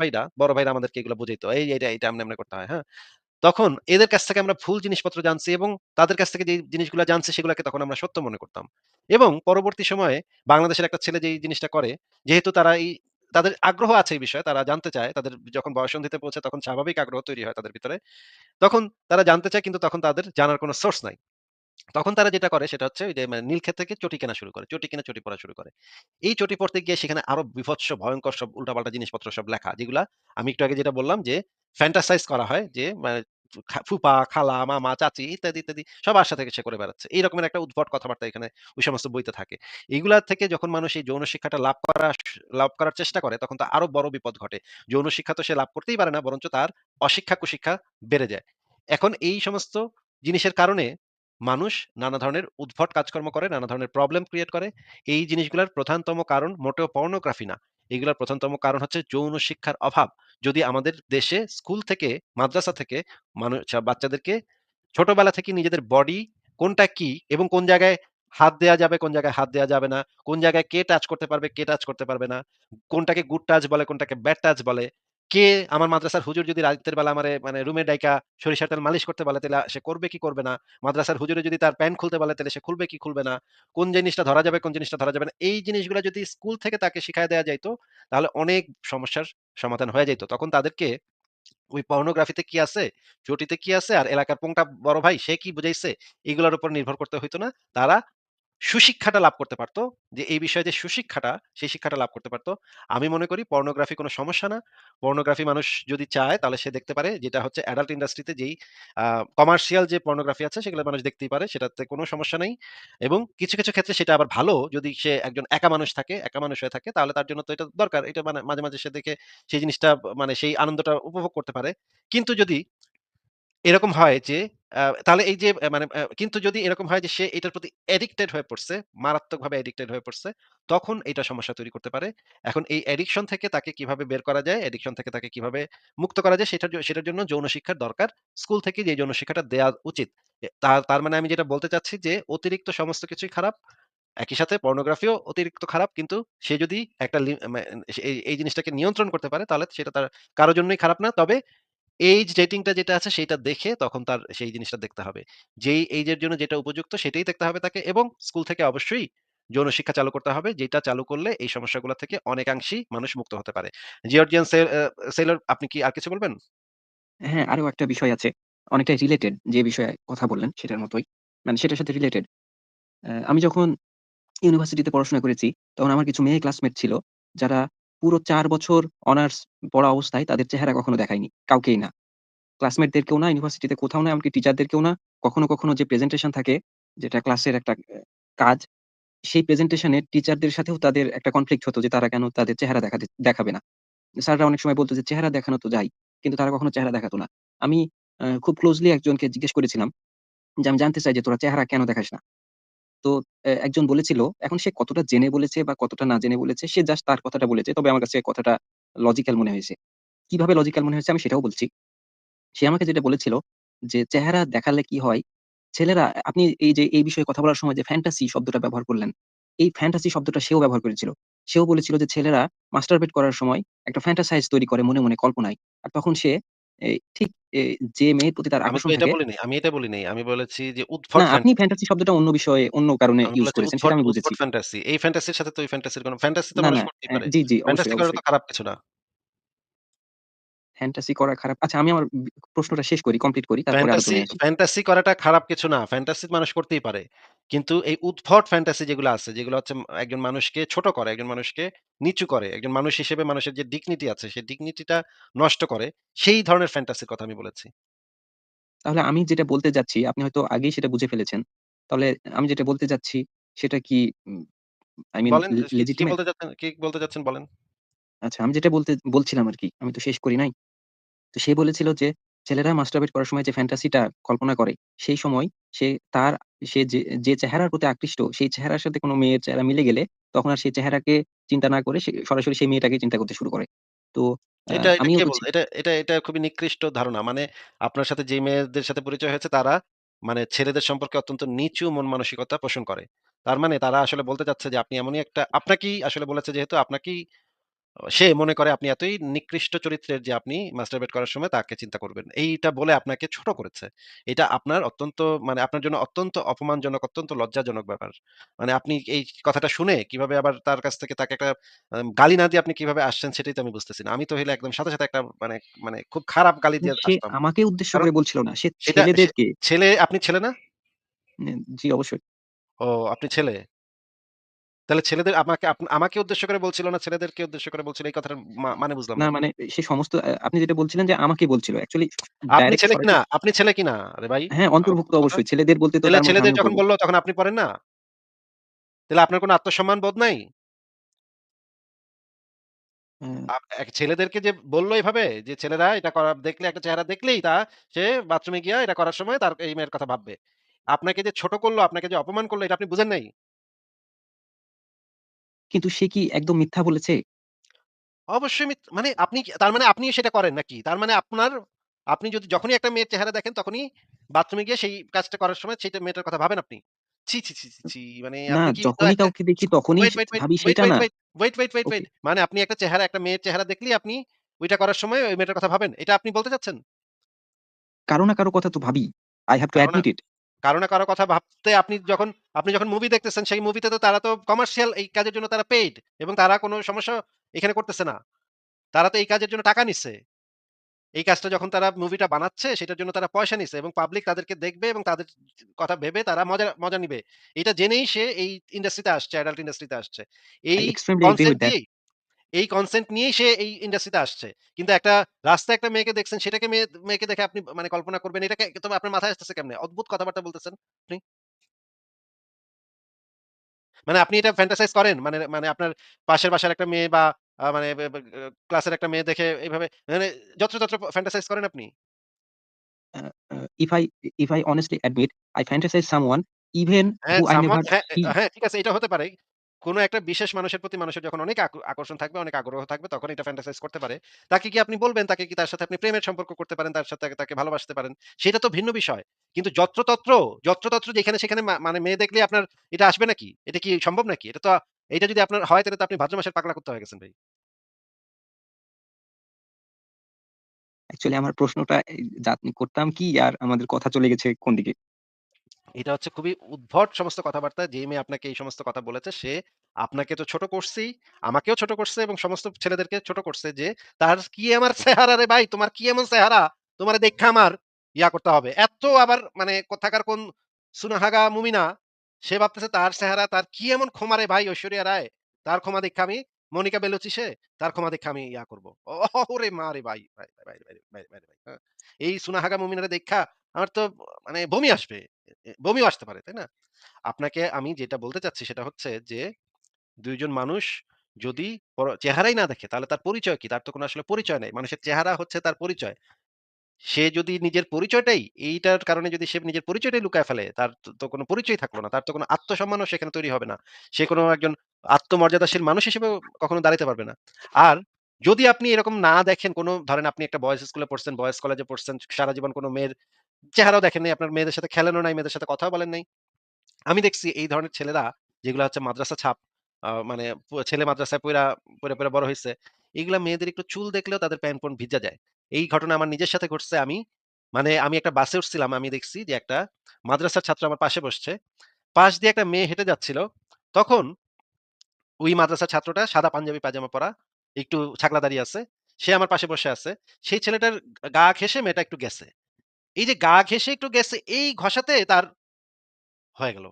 [SPEAKER 1] ভাইরা আমাদেরকে এগুলা বুঝাইতো। "এই এটা এমনে করতে হয়।" হ্যাঁ? তখন এদের কাছ থেকে আমরা ভুল জিনিসপত্র জানছি এবং তাদের কাছ থেকে যেই জিনিসগুলা জানছি সেগুলাকে তখন আমরা সত্য মনে করতাম। এবং পরবর্তী সময়ে বাংলাদেশের একটা ছেলে যেই জিনিসটা করে, যেহেতু তাদের আগ্রহ আছে এই বিষয়ে, তারা জানতে চায়। তাদের যখন বয়ঃসন্ধিতে পৌঁছায় তখন স্বাভাবিক আগ্রহ তৈরি হয় তাদের ভিতরে। তখন তারা জানতে চায় কিন্তু তখন তাদের জানার কোন সোর্স নাই। তখন তারা যেটা করে সেটা হচ্ছে ওই যে মানে নীলক্ষেত থেকে চটি কেনা শুরু করে। চটি কিনে চটি পড়া শুরু করে। এই চটি পড়তে গিয়ে সেখানে আরো বীভৎস ভয়ংকর সব উল্টাপাল্টা জিনিসপত্র সব লেখা। যেগুলা আমি একটু আগে যেটা বললাম যে ফ্যান্টাসাইজ করা হয় যে মানে ফুপা, খালা, মামা, চাচী ইত্যাদি সব আশা থেকে সে করে বেড়াচ্ছে। এই রকমের একটা উদ্ভট কথাবার্তা এখানে ওই সমস্ত বইতে থাকে। এগুলা থেকে যখন মানুষ এই যৌন শিক্ষাটা লাভ করার চেষ্টা করে তখন তো আরো বড় বিপদ ঘটে। যৌন শিক্ষা তো সে লাভ করতেই পারে না বরঞ্চ তার অশিক্ষা কুশিক্ষা বেড়ে যায়। এখন এই সমস্ত জিনিসের কারণে মানুষ নানা ধরনের উদ্ভট কাজকর্ম করে, নানা ধরনের প্রবলেম ক্রিয়েট করে। এই জিনিসগুলার প্রধানতম কারণ মোটেও পর্নোগ্রাফি না। এগুলার প্রধানতম কারণ হচ্ছে যৌন শিক্ষার অভাব। যদি আমাদের দেশে স্কুল থেকে, মাদ্রাসা থেকে বাচ্চাদেরকে ছোটবেলা থেকেই নিজেদের বডি কোনটা কি এবং কোন জায়গায় হাত দেয়া যাবে, কোন জায়গায় হাত দেয়া যাবে না, কোন জায়গায় কে টাচ করতে পারবে, কে টাচ করতে পারবে না, কোনটাকে গুড টাচ বলে, কোনটাকে ব্যাড টাচ বলে, কে আমার মাদ্রাসার হুজুর যদি রাতের বেলা আমারে মানে রুমে ডাইকা সরিষার তেল মালিশ করতে বলে তাইলে সে করবে কি করবে না, মাদ্রাসার হুজুরে যদি তার প্যান্ট খুলতে বলে তাহলে সে খুলবে কি খুলবে না, কোন জিনিসটা ধরা যাবে, কোন জিনিসটা ধরা যাবে না। এই জিনিসগুলা যদি স্কুল থেকে তাকে শিখায় দেয়া যাইত, তাহলে অনেক সমস্যার সমাধান হয়ে যাইত। তখন তাদেরকে ওই পর্নোগ্রাফিতে কি আছে, চটিতে কি আছে আর এলাকার পোংটা বড় ভাই সে কি বুঝাইছে এগুলোর উপর নির্ভর করতে হইতো না। তারা সুশিক্ষাটা লাভ করতে পারত। যে এই বিষয়ে যে সুশিক্ষাটা, সেই শিক্ষাটা লাভ করতে পারত। আমি মনে করি পর্নোগ্রাফি কোন সমস্যা না। পর্নোগ্রাফি মানুষ যদি চায় তাহলে সে দেখতে পারে। যেটা হচ্ছে অ্যাডাল্ট ইন্ডাস্ট্রিতে যেই আ কমার্শিয়াল যে পর্নোগ্রাফি আছে সেগুলো মানুষ দেখতেই পারে। সেটাতে কোন সমস্যা নেই। এবং কিছু ক্ষেত্রে সেটা আবার ভালো যদি সে একজন একা মানুষ থাকে, একা মানুষ হয়ে থাকে তাহলে তার জন্য তো এটা দরকার। এটা মানে মাঝে সে দেখে সেই জিনিসটা মানে সেই আনন্দটা উপভোগ করতে পারে। কিন্তু যদি এরকম হয় যে তাহলে এই যে মানে কিন্তু যদি এরকম হয় যে সে এটার প্রতি অ্যাডিক্টেড হয়ে পড়ছে, মারাত্মকভাবে অ্যাডিক্টেড হয়ে পড়ছে, তখন এটা সমস্যা তৈরি করতে পারে। এখন এই অ্যাডিকশন থেকে তাকে কিভাবে বের করা যায়, অ্যাডিকশন থেকে তাকে কিভাবে মুক্ত করা যায় সেটার জন্য যৌন শিক্ষার দরকার। স্কুল থেকেই যে যৌন শিক্ষাটা দেয়া উচিত। তার মানে আমি যেটা বলতে চাচ্ছি যে অতিরিক্ত সমস্ত কিছুই খারাপ। একই সাথে পর্নোগ্রাফিও অতিরিক্ত খারাপ। কিন্তু সে যদি একটা এই জিনিসটাকে নিয়ন্ত্রণ করতে পারে তাহলে সেটা তার কারো জন্যই খারাপ না। তবে এইজ রেটিংটা যেটা আছে সেইটা দেখে তখন তার সেই জিনিসটা দেখতে হবে। যেই এইজের জন্য যেটা উপযুক্ত সেটাই দেখতে হবে তাকে এবং স্কুল থেকে অবশ্যই যৌন শিক্ষা চালু করতে হবে। যেটা চালু করলে এই সমস্যাগুলো থেকে অনেকাংশেই মানুষ মুক্ত হতে পারে। জিওর্জিয়ান সেলর আপনি কি আর কিছু বলবেন?
[SPEAKER 3] হ্যাঁ, আরো একটা বিষয় আছে। অনেকটাই রিলেটেড যে বিষয়ে কথা বললেন সেটার মতোই। মানে সেটার সাথে রিলেটেড। আমি যখন ইউনিভার্সিটিতে পড়াশোনা করেছি, তখন আমার কিছু মেয়ে ক্লাসমেট ছিল, যারা পুরো ৪ বছর অনার্স পড়া অবস্থায় তাদের চেহারা কখনো দেখায়নি। কাউকেই না। ক্লাসমেটদেরকেও না, ইউনিভার্সিটিতে কোথাও না, এমনকি টিচারদেরকেও না। কখনো যে প্রেজেন্টেশন থাকে, যেটা ক্লাসের একটা কাজ, সেই প্রেজেন্টেশনে টিচারদের সাথেও তাদের একটা কনফ্লিক্ট হতো যে তারা কেন তাদের চেহারা দেখাবে না। স্যাররা অনেক সময় বলত যে, "চেহারা দেখানো তো যায়।" কিন্তু তারা কখনো চেহারা দেখাতো না। আমি খুব ক্লোজলি একজনকে জিজ্ঞেস করেছিলাম যে, "আমি জানতে চাই যে তোরা চেহারা কেন দেখাস না?" তো একজন বলেছিল, এখন সে কতটা জেনে বলেছে বা কতটা না জেনে বলেছে, সে জাস্ট তার কথাটা বলেছে। তবে আমার কাছে কথাটা লজিক্যাল মনে হয়েছে। কিভাবে লজিক্যাল মনে হয়েছে আমি সেটাও বলছি। সে আমাকে যেটা বলেছিল যে, "চেহারা দেখালে কি হয়?" ছেলেরা আপনি এই যে এই বিষয়ে কথা বলার সময় যে ফ্যান্টাসি শব্দটা ব্যবহার করলেন, এই ফ্যান্টাসি শব্দটা সেও ব্যবহার করেছিল। সেও বলেছিল যে ছেলেরা মাস্টারবেট করার সময় একটা ফ্যান্টাসাইজ তৈরি করে মনে, মনে কল্পনায়। আর তখন সে ঠিক এ যে মেয়ের প্রতি তার
[SPEAKER 1] আমি তো
[SPEAKER 3] আকর্ষণ
[SPEAKER 1] এটা
[SPEAKER 3] থাকে
[SPEAKER 1] বলিনি। আমি এটা বলি নাই। আমি বলেছি যে
[SPEAKER 3] না
[SPEAKER 1] উদ্ভট
[SPEAKER 3] আপনি
[SPEAKER 1] ফ্যান্টাসি।
[SPEAKER 3] ফ্যান্টাসি শব্দটা অন্য বিষয়ে অন্য কারণে
[SPEAKER 1] আমি
[SPEAKER 3] ইউস
[SPEAKER 1] বলেছি
[SPEAKER 3] করেছেন সেটা
[SPEAKER 1] উদ্ভট,
[SPEAKER 3] আমি বুঝেছি।
[SPEAKER 1] উদ্ভট ফ্যান্টাসি। এই ফ্যান্টাসির সাথে তো ওই ফ্যান্টাসির ফ্যান্টাসি তো
[SPEAKER 3] না,
[SPEAKER 1] মানুষ
[SPEAKER 3] না
[SPEAKER 1] করতেই পারে।
[SPEAKER 3] জি, জি অবশ্যই,
[SPEAKER 1] ফ্যান্টাসি করা
[SPEAKER 3] অবশ্যই।
[SPEAKER 1] তো খারাপ কিছু না।
[SPEAKER 3] ফ্যান্টাসি করা খারাপ। আচ্ছা আমি আমার প্রশ্নটা শেষ করি, কমপ্লিট করি তারপরে
[SPEAKER 1] ফ্যান্টাসি
[SPEAKER 3] আলোচনায় আসি।
[SPEAKER 1] ফ্যান্টাসি করাটা খারাপ কিছু না। ফ্যান্টাসি মানুষ করতেই পারে। কিন্তু এই উদ্ভট ফ্যান্টাসি যেগুলো আছে, যেগুলো হচ্ছে একজন মানুষকে ছোট করে, একজন মানুষকে নিচু করে, একজন মানুষ হিসেবে মানুষের যে ডিগনিটি আছে, সেই ডিগনিটিটা নষ্ট করে, সেই ধরনের ফ্যান্টাসির কথা আমি বলেছি।
[SPEAKER 3] তাহলে আমি যেটা বলতে যাচ্ছি আপনি হয়তো আগেই সেটা বুঝে ফেলেছেন। তাহলে আমি যেটা বলতে চাচ্ছি সেটা কি উম I mean
[SPEAKER 1] বলেন কি
[SPEAKER 3] legitimate?
[SPEAKER 1] বলতে চাচ্ছেন বলেন।
[SPEAKER 3] আচ্ছা আমি যেটা বলছিলাম আরকি। আমি তো শেষ করি নাই। তো সে বলেছিল যে ছেলেরা মাস্টারবেট করার সময় যে ফ্যান্টাসিটা কল্পনা করে, সেই সময় সে তার সে যে চেহারার প্রতি আকৃষ্ট, সেই চেহারার সাথে কোন মেয়ের চেহারা মিলে গেলে তখন আর সেই চেহারাকে চিন্তা না করে সে সরাসরি সেই মেয়েটাকেই চিন্তা করতে শুরু করে। তো
[SPEAKER 1] এটা
[SPEAKER 3] আমিও
[SPEAKER 1] কে
[SPEAKER 3] তো
[SPEAKER 1] বলছে? এটা খুবই নিকৃষ্ট ধারণা। মানে আপনার সাথে যে মেয়েদের সাথে পরিচয় হয়েছে তারা মানে ছেলেদের সম্পর্কে অত্যন্ত নিচু মন মানসিকতা পোষণ করে। তার মানে তারা আসলে বলতে চাচ্ছে যে আপনি এমনই একটা আপনাকেই আসলে বলেছে যেহেতু আপনাকেই সে মনে করে আপনি এতই নিকৃষ্ট চরিত্রের যে আপনি মাস্টারবেট করার সময় তাকে চিন্তা করবেন। এইটা বলে আপনাকে ছোট করেছে। এটা আপনার অত্যন্ত মানে আপনার জন্য অত্যন্ত অপমানজনক, অত্যন্ত লজ্জাজনক ব্যাপার। মানে আপনি এই কথাটা শুনে কিভাবে আবার তার কাছ থেকে তাকে একটা গালি না দিয়ে আপনি কিভাবে আসছেন সেটাই তো আমি বুঝতেছি না। আমি তো হইলে একদম সাথে, সাথে একটা মানে মানে খুব খারাপ গালি দিয়ে
[SPEAKER 3] সে
[SPEAKER 1] আসতাম।
[SPEAKER 3] আমাকে উদ্দেশ্য
[SPEAKER 1] কারণ
[SPEAKER 3] করে বলছিল না। সে
[SPEAKER 1] এটা
[SPEAKER 3] ছেলেদেরকে
[SPEAKER 1] আপনি ছেলে না?
[SPEAKER 3] জি অবশ্যই।
[SPEAKER 1] ও আপনি ছেলে। তাহলে ছেলেদের আমাকে উদ্দেশ্য করে বলছিল না ছেলেদেরকে উদ্দেশ্য করে বলছিল এই কথাটার মানে বুঝলাম
[SPEAKER 3] না
[SPEAKER 1] না।
[SPEAKER 3] মানে সে সমস্ত আপনি যেটা বলছিলেন যে আমাকে বলছিল। অ্যাকচুয়ালি
[SPEAKER 1] আপনি
[SPEAKER 3] ডাইরেক্ট
[SPEAKER 1] ছেলে কিনা?
[SPEAKER 3] সরাসরি
[SPEAKER 1] আপনি ছেলে কিনা? আরে ভাই,
[SPEAKER 3] হ্যাঁ, অন্তর্ভুক্ত
[SPEAKER 1] বুঝ কথা।
[SPEAKER 3] অবশ্যই। ছেলেদের বলতে তো
[SPEAKER 1] তাহলে
[SPEAKER 3] তার মধ্যে
[SPEAKER 1] ছেলেদের
[SPEAKER 3] আমিও
[SPEAKER 1] যখন
[SPEAKER 3] পড়ব।
[SPEAKER 1] বলল তখন আপনি পড়েন না? তাহলে আপনার কোনো আত্মসম্মান বোধ নাই?
[SPEAKER 3] হ্যাঁ,
[SPEAKER 1] ছেলেদেরকে যে বলল এভাবে যে ছেলেরা এটা করা দেখলে একটা চেহারা দেখলেই সে বাথরুমে গিয়া এটা করার সময় তার এই মেয়ের কথা ভাববে। আপনাকে যে ছোট করল, আপনাকে যে অপমান করল এটা আপনি বুঝেন নাই?
[SPEAKER 3] কিন্তু সে কি একদম মিথ্যা বলেছে?
[SPEAKER 1] অবশ্যই মানে তার মানে আপনিও সেটা করেন নাকি? তার মানে আপনি যদি যখনই একটা মেয়ের চেহারা দেখেন তখনই বাথরুমে গিয়ে সেই কাজটা করার সময় সেইটা মেয়েটার কথা ভাবেন আপনি? ছি, ছি, ছি, ছি, ছি মানে
[SPEAKER 3] না,
[SPEAKER 1] আপনি কি তো
[SPEAKER 3] যখনই
[SPEAKER 1] একটা
[SPEAKER 3] কাউকে দেখি তখনই
[SPEAKER 1] ওয়েট, ওয়েট, ওয়েট,
[SPEAKER 3] ভাবি
[SPEAKER 1] ওয়েট,
[SPEAKER 3] সেটা
[SPEAKER 1] ওয়েট,
[SPEAKER 3] না।
[SPEAKER 1] ওয়েট, ওয়েট, ওয়েট, ওয়েট,
[SPEAKER 3] ওকে।
[SPEAKER 1] ওয়েট। মানে আপনি একটা মেয়ের চেহারা দেখলেই আপনি ওইটা করার সময় ওই মেয়েটার কথা ভাবেন। এটা আপনি বলতে চাচ্ছেন?
[SPEAKER 3] কারো না কারো কথা তো ভাবি। I have to
[SPEAKER 1] কারো না
[SPEAKER 3] admit it.
[SPEAKER 1] কারো না কারো কথা ভাবতে আপনি যখন মুভি দেখতেছেন সেই মুভিতে তো তারা তো কমার্শিয়াল এই কাজের জন্য তারা পেইড এবং তারা কোন সমস্যা এখানে করতেছে না। তারা তো এই কাজের জন্য টাকা নিচ্ছে। এই কাজটা যখন তারা মুভিটা বানাচ্ছে সেটার জন্য তারা পয়সা নিছে এবং পাবলিক তাদেরকে দেখবে এবং তাদের কথা ভেবে তারা মজা মজা নিবে। এটা জেনেই সে এই ইন্ডাস্ট্রিতে আসছে, অ্যাডাল্ট ইন্ডাস্ট্রিতে আসছে।
[SPEAKER 3] I
[SPEAKER 1] এই
[SPEAKER 3] extremely agree
[SPEAKER 1] concept
[SPEAKER 3] with that.
[SPEAKER 1] দিয়েই এই কনসেন্ট নিয়েই সে এই ইন্ডাস্ট্রিতে আসছে। কিন্তু রাস্তায় একটা মেয়েকে দেখছেন সেটাকে মেয়েকে দেখে আপনি মানে কল্পনা করবেন এটাকে তবে আপনার মাথায় আসতেছে কেমনে? অদ্ভুত কথাবার্তা বলতেছেন আপনি। মানে আপনি এটা ফ্যান্টাসাইজ করেন? মানে মানে আপনার পাশের বাসার একটা মেয়ে বা মানে বে বে ক্লাসের একটা মেয়ে দেখে এভাবে মানে যত্রতত্র ফ্যান্টাসাইজ করেন আপনি?
[SPEAKER 3] Uh, if I honestly admit, I fantasize someone even
[SPEAKER 1] হ্যাঁ,
[SPEAKER 3] who I never
[SPEAKER 1] হ্যাঁ,
[SPEAKER 3] see.
[SPEAKER 1] হ্যাঁ, ঠিক আছে এটা হতে পারে। কোন একটা বিশেষ মানুষের প্রতি মানুষের যখন অনেক আকর্ষণ থাকবে, অনেক আগ্রহ থাকবে তখন এটা ফ্যান্টাসাইজ করতে পারে। তাকে কি আপনি বলবেন? তাকে কি তার সাথে আপনি প্রেমের সম্পর্ক করতে পারেন, তার সাথে তাকে ভালোবাসতে পারেন। সেটা তো ভিন্ন বিষয়। কিন্তু যত্রতত্র যেখানে সেখানে মানে মেয়ে দেখলেই আপনার এটা আসবে নাকি? এটা কি সম্ভব নাকি? এটা যদি আপনার হয় তাহলে তো আপনি ভাদ্র মাসের পাগলা কুত্তা হয়ে গেছেন ভাই।
[SPEAKER 3] অ্যাকচুয়ালি আমার প্রশ্নটা করতাম কি আর আমাদের কথা চলে গেছে কোন দিকে?
[SPEAKER 1] এটা হচ্ছে খুবই উদ্ভট সমস্ত কথাবার্তা। যেই মেয়ে আপনাকে এই সমস্ত কথা বলেছে সে আপনাকে তো ছোট করছেই, আমাকেও ছোট করছে এবং সমস্ত ছেলেদেরকে ছোট করছে যে, "তার কি আমার চেহারা রে ভাই! তোমার কি এমন চেহারা? তোমারে দেইখা আমার ইয়া করতে হবে।" এত আবার মানে কোথাকার কোন সুনাহাগা মুমিনা, সে ভাবতেছে তার চেহারা তার কি এমন খোমা রে ভাই ঐশ্বরিয়া রায়! তার খোমা দেইখা আমি মনিকা বেলুচি সে, তার খোমা দেইখা আমি ইয়া করব। ওরে মা রে ভাই! ভাই, ভাই, ভাই, ভাই, ভাই, ভাই, হ্যাঁ? এই সুনাহাগা মুমিনারে দেইখা আমার তো মানে বমি আসবে। বমিও আসতে পারে, তাই না? আপনাকে আমি যেটা বলতে চাচ্ছি সেটা হচ্ছে যে ২ জন মানুষ যদি চেহারাই না দেখে তাহলে তার পরিচয় কি? তার তো কোনো আসলে পরিচয় নাই। মানুষের চেহারা হচ্ছে তার পরিচয়। সে যদি নিজের পরিচয়টাই এইটার কারণে যদি সে নিজের পরিচয়টাই লুকায় ফেলে, তার তো কোনো পরিচয় থাকলো না। তার তো কোনো আত্মসম্মানও সেখানে তৈরি হবে না। সে কোনো একজন আত্মমর্যাদাশীল মানুষ হিসেবেও কখনো দাঁড়াতে পারবে না। আর যদি আপনি এরকম না দেখেন, কোনো ধরেন আপনি একটা বয়েজ স্কুলে পড়ছেন, বয়েজ কলেজে পড়ছেন, সারা জীবন কোনো মেয়ের চেহারাও দেখেন নাই, আপনার মেয়েদের সাথে খেলেনও নাই, মেয়েদের সাথে কথাও বলেন নাই। আমি দেখছি এই ধরনের ছেলেরা যেগুলা হচ্ছে মাদ্রাসা ছাপ, মানে ছেলে মাদ্রাসায় পইড়া বড় হইছে। এগুলা মেয়েদের একটু চুল দেখলেও তাদের প্যান্ট-পন ভিজা যায়। এই ঘটনা আমার নিজের সাথে ঘটছে। আমি একটা বাসে উঠছিলাম। আমি দেখছি যে একটা মাদ্রাসার ছাত্র আমার পাশে বসছে। পাশ দিয়ে একটা মেয়ে হেঁটে যাচ্ছিল। তখন ওই মাদ্রাসার ছাত্রটা সাদা পাঞ্জাবি পায়জামা পরা, একটু ছাগলা দাড়ি আছে। সে আমার পাশে বসে আছে। সেই ছেলেটার গা ঘেঁষে মেয়েটা একটু গেছে। এই যে গা ঘেঁষে একটু গেছে, এই ঘষাতে তার হয়ে গেল।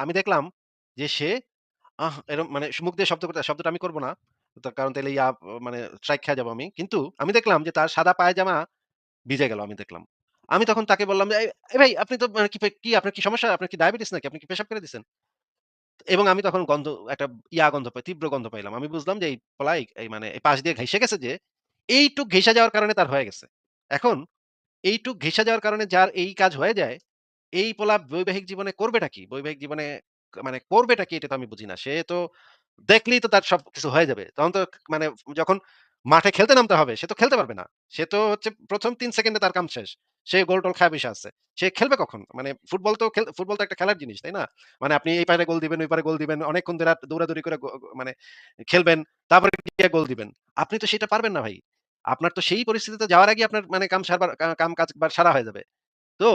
[SPEAKER 1] আমি দেখলাম যে সে এরম মানে মুখ দিয়ে শব্দটা আমি করব না। তার কারণ তাইলে মানে স্ট্রাইক খেয়ে যাবো আমি। কিন্তু আমি দেখলাম যে তার সাদা পায়জামা ভিজে গেল, আমি দেখলাম। আমি তখন তাকে বললাম যে, "এই ভাই, আপনি তো মানে কি আপনার কি সমস্যা? আপনার কি ডায়াবেটিস নাকি? আপনি কি পেশাব করে দিছেন?" এবং আমি তখন একটা গন্ধ পাই, তীব্র গন্ধ পাইলাম। আমি বুঝলাম যে এই পোলা এই মানে এই পাশ দিয়ে ঘেইসে গেছে যে এইটুক ঘেইসা যাওয়ার কারণে তার হয়ে গেছে। এখন এইটুক ঘেইসা যাওয়ার কারণে যার এই কাজ হয়ে যায়, এই পোলা বৈবাহিক জীবনে করবেটা কি? বৈবাহিক জীবনে মানে করবেটা কি এটা তো আমি বুঝি না। সে তো দেখলেই তো তার সবকিছু হয়ে যাবে। তখন তো মানে যখন মাঠে খেলতে নামতে হবে, সে তো খেলতে পারবে না। সে তো হচ্ছে ১ম ৩ সেকেন্ডে তার কাম শেষ। সে গোল-টোল খায়া বইসা আছে। সে খেলবে কখন? মানে ফুটবল তো একটা খেলার জিনিস, তাই না? মানে আপনি এই পারে গোল দিবেন, ওই পারে গোল দিবেন। অনেকক্ষণ ধরে দৌড়াদৌড়ি করে মানে খেলবেন। তারপরে গিয়ে গোল দিবেন। আপনি তো সেটা পারবেন না ভাই। আপনার তো সেই পরিস্থিতিতে যাওয়ার আগেই আপনার মানে কাম কাজ সারা হয়ে যাবে। তো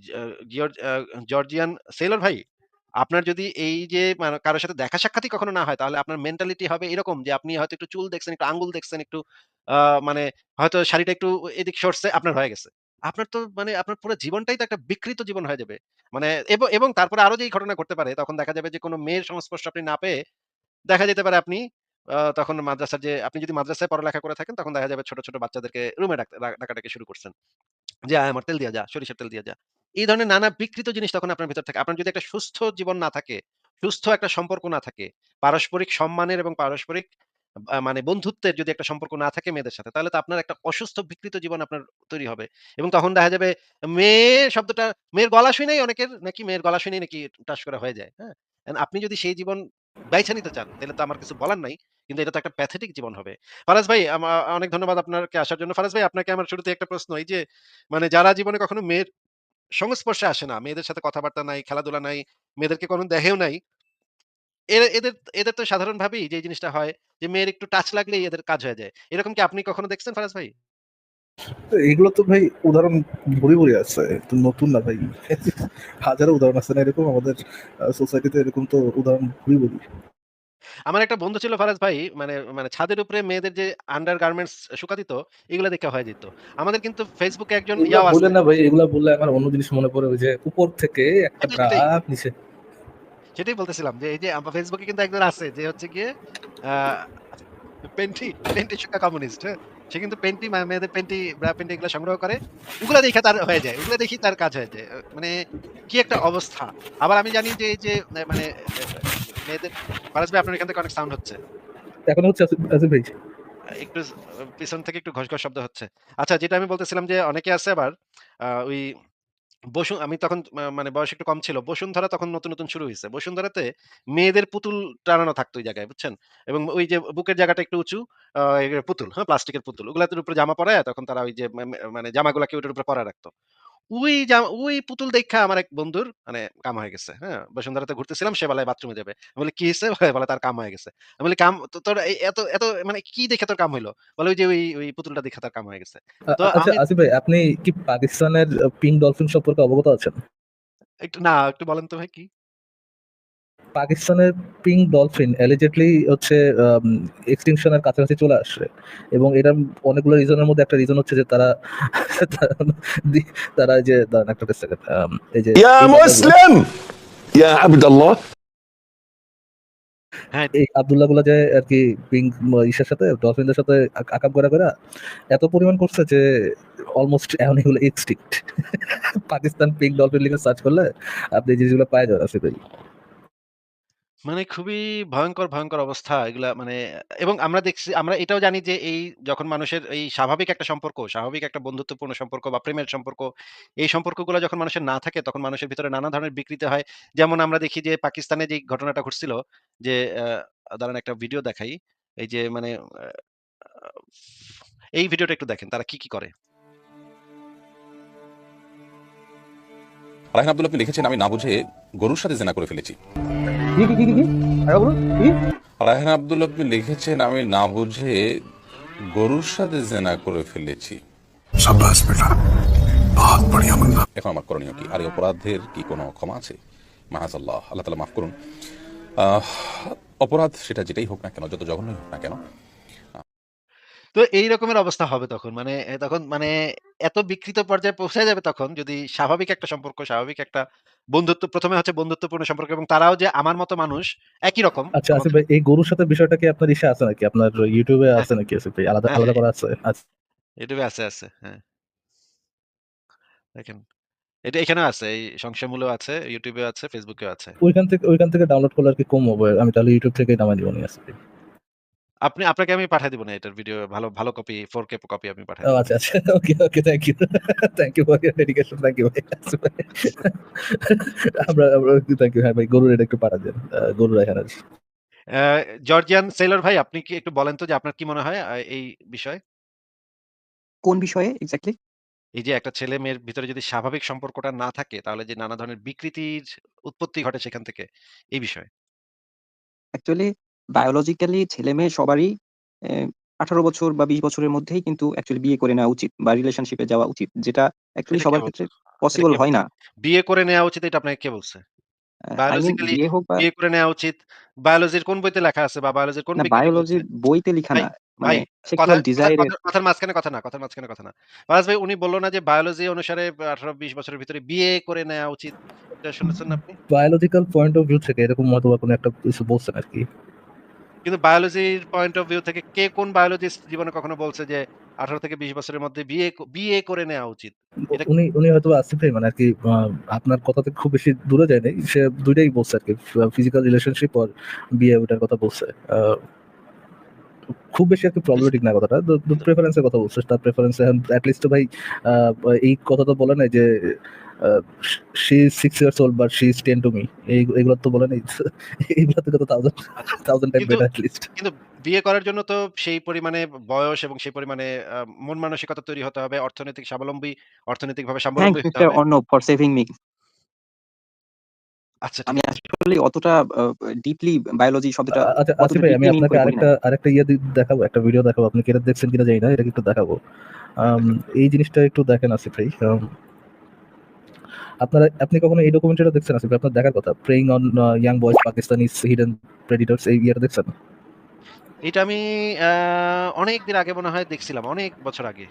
[SPEAKER 1] জ জিয়র আ জর্জিয়ান সেলর ভাই, আপনার যদি এই যে মানে কারো সাথে দেখা সাক্ষাৎই কখনো না হয়, তাহলে আপনার মেন্টালিটি হবে এরকম যে আপনি হয়তো একটু চুল দেখছেন, একটু আঙ্গুল দেখছেন, একটু আ মানে হয়তো শাড়িটা একটু এদিক সরছে, আপনার হয়ে গেছে। আপনার তো মানে আপনার পুরো জীবনটাই তো একটা বিকৃত জীবন হয়ে যাবে। মানে এবং তারপরে আরো যেই ঘটনা ঘটতে পারে, তখন দেখা যাবে যে কোন মেয়ের সংস্পর্শ আপনি না পেয়ে দেখা যেতে পারে আপনি তখন আপনি যদি মাদ্রাসায় পড়ালেখা করে থাকেন, তখন দেখা যাবে ছোট, ছোট বাচ্চাদেরকে রুমে ডাকাডাকি শুরু করছেন। যে, "আয় আমার তেল দিয়া যা, সরিষার তেল দিয়া যা।" এই ধরনের নানা বিকৃত জিনিস তখন আপনার ভেতর থাকে। আপনার যদি একটা সুস্থ জীবন না থাকে, সুস্থ একটা সম্পর্ক না থাকে, পারস্পরিক সম্মানের এবং পারস্পরিক মানে বন্ধুত্বের যদি একটা সম্পর্ক না থাকে মেয়েদের সাথে, তাহলে তো আপনার একটা অসুস্থ বিকৃত জীবন আপনার তৈরি হবে। এবং তখন দেখা যাবে মেয়ে শব্দটা, মেয়ের গলা শুনেই অনেকের নাকি মেয়ের গলা শুনেই নাকি টাস করে হয়ে যায়। হ্যাঁ? আপনি যদি সেই জীবন বাইছে নিতে চান, তাহলে তো আমার কিছু বলার নাই। কিন্তু এটা তো একটা প্যাথেটিক জীবন হবে। ফারাজ ভাই, অনেক ধন্যবাদ আপনাকে আসার জন্য। ফারাজ ভাই, আপনাকে আমার শুরুতে একটা প্রশ্ন। এই যে মানে যারা জীবনে কখনো মেয়ের সংস্পর্শে আসে না, মেয়েদের সাথে কথাবার্তা নাই, খেলাধুলা নাই, মেয়েদেরকে কখনো দেখেও নাই। এদের এদের তো সাধারণভাবেই যে জিনিসটা হয় যে মেয়ের একটু টাচ লাগলেই এদের কাজ হয়ে যায়। এরকম কি আপনি কখনো দেখছেন ফারাজ ভাই?
[SPEAKER 4] তো এগুলো তো ভাই উদাহরণ ভরি ভরি আছে, তো নতুন না ভাই। হাজারো উদাহরণ আছে না এরকম আমাদের সোসাইটিতে, এরকম তো উদাহরণ ভরি ভরি।
[SPEAKER 1] আমার একটা বন্ধু ছিল ফারাজ ভাই, মানে মানে ছাদের উপরে মেয়েদের যে আন্ডার গার্মেন্টস শুকা দিত, এগুলা দেখে হয়ে যেত। আমাদের কিন্তু ফেসবুকে একজন
[SPEAKER 4] এগুলা
[SPEAKER 1] ইয়াও আছে।
[SPEAKER 4] বললেন না ভাই, এগুলা বললে আমার অন্য জিনিস মনে পড়ে, ওই যে উপর থেকে একটা
[SPEAKER 1] সেটাই।
[SPEAKER 4] ট্রাক নিচে।
[SPEAKER 1] সেটাই বলতেছিলাম যে এই যে আমার ফেসবুকে কিন্তু একজন আছে যে হচ্ছে গিয়ে আ পেন্টি শুকা কমিউনিস্ট, হ্যাঁ? সে কিন্তু মেয়েদের ব্রা পেন্টি এগুলা সংগ্রহ করে। ওগুলা দেখে তার হয়ে যায়। ওগুলা দেখেই তার কাজ হয়ে যায়। মানে কি একটা অবস্থা। আবার আমি জানি যে এই যে মানে মেয়েদের ফারাজ ভাই, আপনার এখান থেকে অনেক সাউন্ড হচ্ছে।
[SPEAKER 4] এখন হচ্ছে আসিফ ভাই।
[SPEAKER 1] একটু পিছন থেকে একটু ঘসঘস শব্দ হচ্ছে। আচ্ছা, যেটা আমি বলতেছিলাম যে অনেকে আছে আবার ওই আমি তখন মানে বয়স একটু কম ছিল। বসুন্ধরা তখন নতুন, নতুন শুরু হইছে। বসুন্ধরাতে মেয়েদের পুতুল টানানো থাকতো ওই জায়গায়, বুঝছেন? এবং ওই যে বুকের জায়গাটা একটু উঁচু, পুতুল, হ্যাঁ? প্লাস্টিকের পুতুল। ওগুলার উপরে জামা পরাইয়া তখন তারা ওই যে মানে জামাগুলাকে ওটার উপরে পরায় রাখতো। ওই পুতুল দেইখা আমার এক বন্ধুর মানে কাম হয়ে গেছে। হ্যাঁ? বসুন্ধরাতে ঘুরতেছিলাম, সে বেলায় বাথরুমে যাবে। আমি বলি, "কি হইছে?" বলে, "তার কাম হয়ে গেছে।" আমি বলি, "কাম তোর এত এত মানে কি দেখে তোর কাম হইলো?" বলে, "ওই যে ওই পুতুলটা দেখে তার কাম হয়ে গেছে।" তো
[SPEAKER 4] আচ্ছা
[SPEAKER 1] আমি
[SPEAKER 4] আসিফ ভাই, আপনি কি পাকিস্তানের পিঙ্ক ডলফিন সম্পর্কে অবগত আছেন?
[SPEAKER 1] একটু বলেন তো ভাই কি?
[SPEAKER 4] পাকিস্তানের পিঙ্ক ডলফিন অ্যালিজেডলি হচ্ছে এক্সটিংশনের কাছাকাছি চলে আসছে, এবং এটার অনেকগুলো রিজনের মধ্যে একটা রিজন হচ্ছে যে তারা তারা এই যে দাঁড়ান একটা সেকেন্ড, এই যে
[SPEAKER 5] يا
[SPEAKER 4] এই বাচ্চাগুলো,
[SPEAKER 5] مسلم يا عبد الله
[SPEAKER 1] হ্যাঁ,
[SPEAKER 4] এই আব্দুল্লাহ গুলা যে আর কি পিঙ্ক ইসের সাথে ডলফিনদের সাথে আকাম করা এত পরিমাণ করছে যে অলমোস্ট এখন এগুলো এক্সটিংক্ট। পাকিস্তান পিঙ্ক ডলফিন লিখে সার্চ করলে আপনি এই জিনিসগুলো পাই যাবেন আসলে।
[SPEAKER 1] মানে খুবই ভয়ংকর, ভয়ংকর অবস্থা এগুলা মানে এবং আমরা দেখছি আমরা এটাও জানি যে এই যখন মানুষের এই স্বাভাবিক একটা সম্পর্ক, স্বাভাবিক একটা বন্ধুত্বপূর্ণ সম্পর্ক বা প্রেমের সম্পর্ক, এই সম্পর্কগুলা যখন মানুষের না থাকে তখন মানুষের ভিতরে নানা ধরনের বিকৃতি হয়। যেমন আমরা দেখি যে পাকিস্তানে যেই ঘটনাটা ঘটছিল যে দাঁড়ান একটা ভিডিও দেখাই। এই যে মানে আ এই ভিডিওটা একটু দেখেন তারা কি, কি করে।
[SPEAKER 6] রায়হান আব্দুল আপনি লিখেছেন আমি না বুঝে গরুর সাথে জেনা করে ফেলেছি।
[SPEAKER 4] কি আরে বলুন কি
[SPEAKER 6] রায়হান আব্দুল আপনি লিখেছেন আমি না বুঝে গরুর সাথে জেনা করে ফেলেছি।
[SPEAKER 5] शाबाश बेटा बहुत बढ़िया मुन्ना
[SPEAKER 6] এখন আমার করণীয় কি? আর এই অপরাধের কি কোনো ক্ষমা আছে? মাহাজাল্লাহ, আল্লাহ তাআলা মাফ করুন। আহ, অপরাধ সেটা যেটাই হোক না কেন, যত জঘন্যই হোক না কেন,
[SPEAKER 1] তো এই রকমের অবস্থা হবে তখন। মানে তখন মানে এত বিকৃত পর্যায়ে পৌঁছে যাবে তখন যদি স্বাভাবিক একটা সম্পর্ক, স্বাভাবিক একটা বন্ধুত্ব ১ম এ হচ্ছে বন্ধুত্বপূর্ণ সম্পর্ক এবং তারাও যে আমার মতো মানুষ একই রকম
[SPEAKER 4] আচ্ছা আসিফ
[SPEAKER 1] আমাদের
[SPEAKER 4] ভাই, এই গরুর সাথে বিষয়টা কি আপনার ইসে আছে নাকি? আপনার ইউটিউবে
[SPEAKER 1] হ্যাঁ,
[SPEAKER 4] আছে নাকি আসিফ ভাই? আলাদা
[SPEAKER 1] হ্যাঁ,
[SPEAKER 4] আলাদা
[SPEAKER 1] হ্যাঁ,
[SPEAKER 4] করা আছে? আচ্ছা।
[SPEAKER 1] YouTube এ আছে, আছে। হ্যাঁ, দেখেন। এটা এখানেও আছে। এই সংশয়মূলেও আছে, YouTube এও আছে, Facebook এও আছে।
[SPEAKER 4] ওইখান থেকে ডাউনলোড করলে আর কি কম হবে? আমি তাহলে ইউটিউব থেকেই নামাই দিব নি আসিফ ভাই।
[SPEAKER 1] আপনাকে আমি পাঠায় দিব না এটার ভিডিও ভালো, ভালো কপি 4K কপি আমি পাঠায়
[SPEAKER 4] ও
[SPEAKER 1] দিব।
[SPEAKER 4] আচ্ছা আচ্ছা okay thank you thank you for your dedication, thank you ভাই আসিফ ভাই। আমরা থ্যাংক ইউ। হ্যাঁ ভাই, গরুর এটা একটু পাঠা দেন, গরুর এখানে আছে।
[SPEAKER 1] জর্জিয়ান সেলর ভাই আপনি কি একটু বলেন তো যে আপনার কি মনে হয় এই বিষয়ে?
[SPEAKER 3] কোন বিষয়ে এক্সাক্টলি?
[SPEAKER 1] এই যে একটা ছেলে-মেয়ের ভিতরে যদি স্বাভাবিক সম্পর্কটা না থাকে তাহলে যে নানা ধরনের বিকৃতির উৎপত্তি ঘটে সেখান থেকে, এই বিষয়ে।
[SPEAKER 3] অ্যাকচুয়ালি বায়োলজিক্যালি ছেলে-মেয়ে সবারই অ্যা ১৮ বছর বা ২০ বছরের মধ্যেই কিন্তু অ্যাকচুয়ালি বিয়ে করে নেওয়া উচিত বা রিলেশনশিপ এ যাওয়া উচিত। যেটা অ্যাকচুয়ালি
[SPEAKER 1] এটা কে
[SPEAKER 3] সবার
[SPEAKER 1] বলছে?
[SPEAKER 3] ক্ষেত্রে
[SPEAKER 1] এটা
[SPEAKER 3] পসিবল
[SPEAKER 1] কে
[SPEAKER 3] হয়
[SPEAKER 1] বলছে?
[SPEAKER 3] না।
[SPEAKER 1] বিয়ে করে নেওয়া উচিত এটা আপনাকে কে বলছে?
[SPEAKER 3] আই মিন
[SPEAKER 1] বায়োলজিক্যালি
[SPEAKER 3] বিয়ে হোক বা
[SPEAKER 1] বিয়ে করে নেওয়া উচিত। বায়োলজির কোন বইতে লেখা আছে বা বায়োলজির কোন
[SPEAKER 3] না,
[SPEAKER 1] বিজ্ঞানী বলছে?
[SPEAKER 3] বায়োলজির বইতে লিখা
[SPEAKER 1] ভাই,
[SPEAKER 3] না। মানে
[SPEAKER 1] ভাই
[SPEAKER 3] সেক্সুয়াল ডিজায়ার এর
[SPEAKER 1] কথার মাঝখানে কথা না, কথার মাঝখানে কথা না। ফারাজ ভাই উনি বলল না যে বায়োলজি অনুসারে 18-20 বছরের ভিতরে বিয়ে করে নেওয়া উচিত। এটা শুনেছেন না আপনি?
[SPEAKER 4] বায়োলজিক্যাল পয়েন্ট অফ ভিউ থেকে এরকম হয়তোবা কোনো একটা কিছু বলছেন আরকি।
[SPEAKER 1] কিন্তু বায়োলজির পয়েন্ট অফ ভিউ থেকে কে কোন বায়োলজিস্ট জীবনে কখনো বলছে যে 18 থেকে 20 বছরের মধ্যে বিয়ে করে নেওয়া উচিত? এটা
[SPEAKER 4] উনি হয়তোবা আসিফ ভাই মানে আরকি আপনার কথা থেকে খুব বেশি দূরে যায় নাই। সে ২ টাই বলছে আরকি। ফিজিক্যাল রিলেশনশিপ আর বিয়ে ওটার কথা বলছে। খুব বেশি আরকি প্রবলেমেটিক না কথাটা। প্রেফারেন্স এর কথা বলছে। তার প্রেফারেন্স এখন এট লিস্ট তো ভাই আ এই কথা তো বলে নাই যে a she is 6 years old but she is 10 to me. এগুলো তো বলে নাই। এগুলো থেকে তো 1000
[SPEAKER 1] আচ্ছা।
[SPEAKER 4] 1000 টাইম
[SPEAKER 1] কিন্তু
[SPEAKER 4] বেটার এট লিস্ট।
[SPEAKER 1] কিন্তু বিয়ে করার জন্য তো সেই পরিমাণে বয়স এবং সেই পরিমাণে মন মানসিকতা তৈরি হতে হবে। অর্থনৈতিকভাবে
[SPEAKER 3] হ্যাঁ,
[SPEAKER 1] স্বাবলম্বী হতে
[SPEAKER 3] মিস্টার
[SPEAKER 1] হবে।
[SPEAKER 3] Arnab for saving me.
[SPEAKER 1] আচ্ছা ঠিক
[SPEAKER 3] আমি
[SPEAKER 1] আছে।
[SPEAKER 3] আসলে অতটা ডিপলি বায়োলজি শব্দটা
[SPEAKER 4] আচ্ছা আসিফ
[SPEAKER 3] অতটা
[SPEAKER 4] ভাই, আমি
[SPEAKER 3] ডিপলি মিন
[SPEAKER 4] আপনাকে
[SPEAKER 3] করে পড়ি নাই।
[SPEAKER 4] আরেকটা ইয়ে দেখাবো, একটা ভিডিও দেখাবো। আপনি কি এটা দেখছেন কিনা জানি না। এটা একটু দেখাবো। আম
[SPEAKER 1] দেখান।
[SPEAKER 4] এই জিনিসটা একটু দেখেন আসিফ ভাই। আপনি কখনো এই ডকুমেন্টারিটা দেখছেন আসিফ ভাই? আপনার দেখার কথা। Praying on young boys Pakistanis hidden predators, এই ইয়েটা দেখছেন?
[SPEAKER 1] এটা আমি আ অনেকদিন আগে মনে হয় দেখছিলাম। অনেক বছর আগে।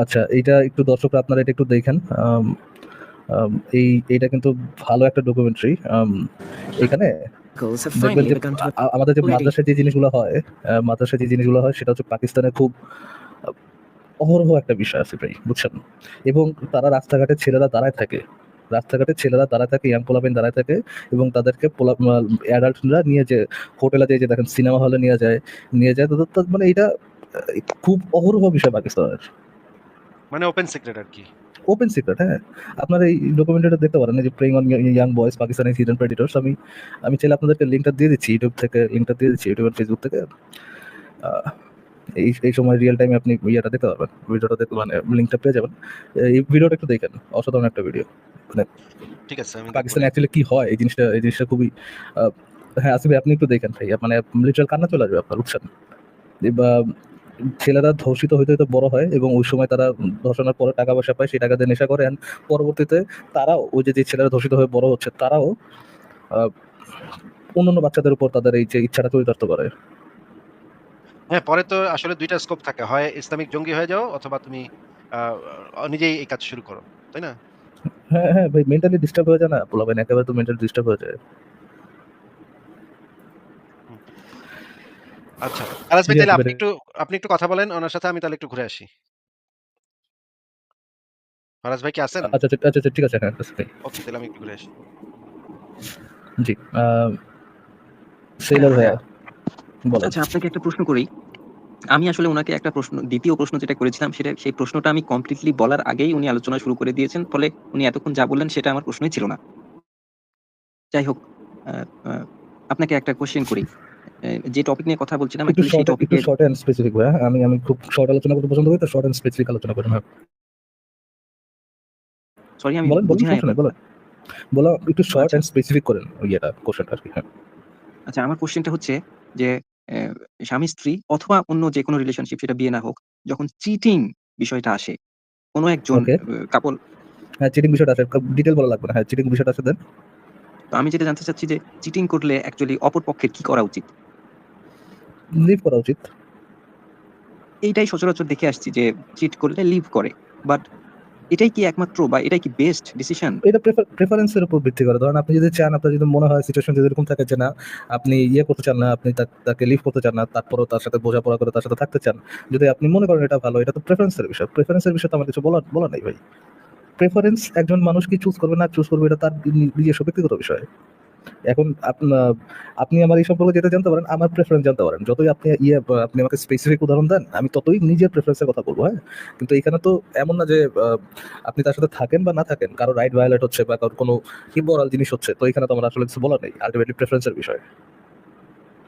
[SPEAKER 4] আচ্ছা, এইটা একটু দর্শকরা আপনারা এটা একটু দেখেন। আম আম এইটা কিন্তু ভালো একটা ডকুমেন্টারি। এখানে
[SPEAKER 7] Girls have
[SPEAKER 4] দেখবেন
[SPEAKER 7] finally
[SPEAKER 4] যে
[SPEAKER 7] begun to
[SPEAKER 4] আমাদের যে
[SPEAKER 7] lady.
[SPEAKER 4] মাদ্রাসায় যে জিনিসগুলো হয় সেটা হচ্ছে পাকিস্তানে খুব আ অহরহ একটা বিষয় আছে ভাই, বুঝছেন? এবং তারা রাস্তাঘাটে ছেলেরা দাঁড়ায় থাকে। ইয়াং পোলাপাইন দাঁড়ায় থাকে এবং তাদেরকে অ্যাডাল্টরা নিয়ে যে হোটেলে যেয়ে যে দেখেন সিনেমা হলে নিয়ে যায় তো মানে এটা খুব অহরহ বিষয় পাকিস্তানের।
[SPEAKER 1] মানে ওপেন সিক্রেট আরকি।
[SPEAKER 4] ওপেন সিক্রেট, হ্যাঁ। আপনারা এই ডকুমেন্টারিটা দেখতে পারেন, এই যে praying on young boys Pakistani hidden predators. আমি চাইলে আপনাদেরকে লিংকটা দিয়ে দিচ্ছি ইউটিউব আর ফেসবুক থেকে। আহ, এই সময় রিয়েল টাইমে আপনি ইয়েটা দেখতে পারবেন, ভিডিওটা দেখতে মানে লিংকটা পেয়ে যাবেন। এই ভিডিওটা একটু দেখেন, অসাধারণ একটা ভিডিও। মানে
[SPEAKER 1] ঠিক আছে আমি দেখব।
[SPEAKER 4] পাকিস্তানে অ্যাকচুয়ালি কি হয় এই জিনিসটা খুবই হ্যাঁ আসিফ ভাই, আপনি একটু দেখেন ভাই, মানে লিটারাল কান্না চলে আসবে আপনার, বুঝছেন? বা ছেলেরা ধর্ষিত হইতে বড় হয় এবং ওই সময় তারা ধর্ষণের পরে টাকা পয়সা পায়, সেই টাকা দিয়ে নেশা করে। পরবর্তীতে তারাও ওই যে ছেলেরা ধর্ষিত হয়ে বড় হচ্ছে তারাও আহ, অন্যান্য বাচ্চাদের উপর তাদের এই যে ইচ্ছাটা চরিতার্থ করে।
[SPEAKER 1] হ্যাঁ, পরে তো আসলে ২ টা স্কোপ থাকে। হয় ইসলামিক জঙ্গি হয়ে যাও অথবা তুমি আ নিজেই এই কাজ শুরু করো। তাই না?
[SPEAKER 4] হ্যাঁ হ্যাঁ ভাই, মেন্টালি ডিস্টার্ব হয়ে যায় না পোলাপাইন, একেবারে তো মেন্টালি ডিস্টার্ব হয়ে যায়।
[SPEAKER 1] হুম। আচ্ছা। আরাস ভাই
[SPEAKER 4] জি
[SPEAKER 1] তাইলে
[SPEAKER 4] আসিফ ভাই।
[SPEAKER 1] আপনি একটু কথা বলেন ওনার সাথে আমি তাহলে একটু ঘুরে আসি। ফারাজ ভাই কি আছেন?
[SPEAKER 4] আচ্ছা আচ্ছা আচ্ছা আচ্ছা, ঠিক আছে, হ্যাঁ আসিফ ভাই।
[SPEAKER 1] ওকে তাহলে আমি একটু ঘুরে আসি।
[SPEAKER 4] জি। সেলর ভাইয়া বলেন।
[SPEAKER 3] আচ্ছা, আপনাকে একটা প্রশ্ন করি। আমি আসলে উনাকে একটা প্রশ্ন, দ্বিতীয় প্রশ্ন যেটা করেছিলাম সেই প্রশ্নটা আমি কমপ্লিটলি বলার আগেই উনি আলোচনা শুরু করে দিয়েছেন। ফলে উনি এতক্ষণ যা বললেন সেটা আমার প্রশ্নই ছিল না। যাই হোক, আ আ আপনাকে একটা কোয়েশ্চেন করি। যে টপিক নিয়ে কথা বলছিলাম
[SPEAKER 4] একটু
[SPEAKER 3] অ্যাকচুয়ালি সেই টপিকের
[SPEAKER 4] শর্ট এন্ড স্পেসিফিক ভাইয়া। আমি খুব শর্ট আলোচনা করতে পছন্দ করি, তো শর্ট এন্ড স্পেসিফিক আলোচনা করেন। হ্যাঁ।
[SPEAKER 3] সরি আমি
[SPEAKER 4] বলেন,
[SPEAKER 3] বুঝি নাই
[SPEAKER 4] সমস্যা নাই,
[SPEAKER 3] আপনার
[SPEAKER 4] বলেন। একটু শর্ট
[SPEAKER 3] আচ্ছা,
[SPEAKER 4] এন্ড স্পেসিফিক করেন কোশ্চেনটা আরকি। হ্যাঁ।
[SPEAKER 3] আচ্ছা আমার কোয়েশ্চেনটা হচ্ছে যে স্বামী-স্ত্রী অথবা অন্য যেকোনো রিলেশনশিপ, সেটা বিয়ে না হোক, যখন চিটিং বিষয়টা আসে, কোন একজন
[SPEAKER 4] ওকে।
[SPEAKER 3] কাপল,
[SPEAKER 4] হ্যাঁ, চিটিং বিষয়টা আছে। ডিটেইল বলা লাগবে না। হ্যাঁ, চিটিং বিষয়টা আছে দেন।
[SPEAKER 3] তো আমি যেটা জানতে চাচ্ছি যে চিটিং করলে অ্যাকচুয়ালি অপর পক্ষের কি করা উচিত?
[SPEAKER 4] লিভ করা উচিত।
[SPEAKER 3] এইটাই সচরাচর দেখে আসছি যে চিট করলে লিভ করে। বাট এটাই কি একমাত্র বা এটাই কি বেস্ট ডিসিশন?
[SPEAKER 4] এটা প্রেফারেন্স এর উপর ভিত্তি করে। ধরেন আপনি যদি চান, আপনার যদি মনে হয় সিচুয়েশন যদি এরকম থাকে যে না, আপনি করতে চান না, আপনি তাকে লিভ করতে চান না, তারপরেও তার সাথে বোঝাপড়া করে তার সাথে থাকতে চান। যদি আপনি মনে করেন এটা ভালো, এটা তো প্রেফারেন্স এর বিষয়। প্রেফারেন্স এর বিষয়ে তো আমার কিছু বলার নাই ভাই। প্রেফারেন্স একজন মানুষ কি চুজ করবে না চুজ করবে, এটা তার নিজস্ব ব্যক্তিগত বিষয়। এখন আপনি আমার এই সম্পর্কে যেটা জানতে পারেন, আমার প্রেফারেন্স জানতে পারেন। যতই আপনি আমাকে স্পেসিফিক উদাহরণ দেন, আমি ততই নিজের প্রেফারেন্সের কথা বলবো, হ্যাঁ? কিন্তু এখানে তো এমন না যে আপনি তার সাথে থাকেন বা না থাকেন, কারো রাইট ভায়োলেট হচ্ছে বা কারোর কোনো ইমোরাল জিনিস হচ্ছে, তো এখানে তো আমার আসলে কিছু বলার নেই। আলটিমেটলি প্রেফারেন্সের বিষয়।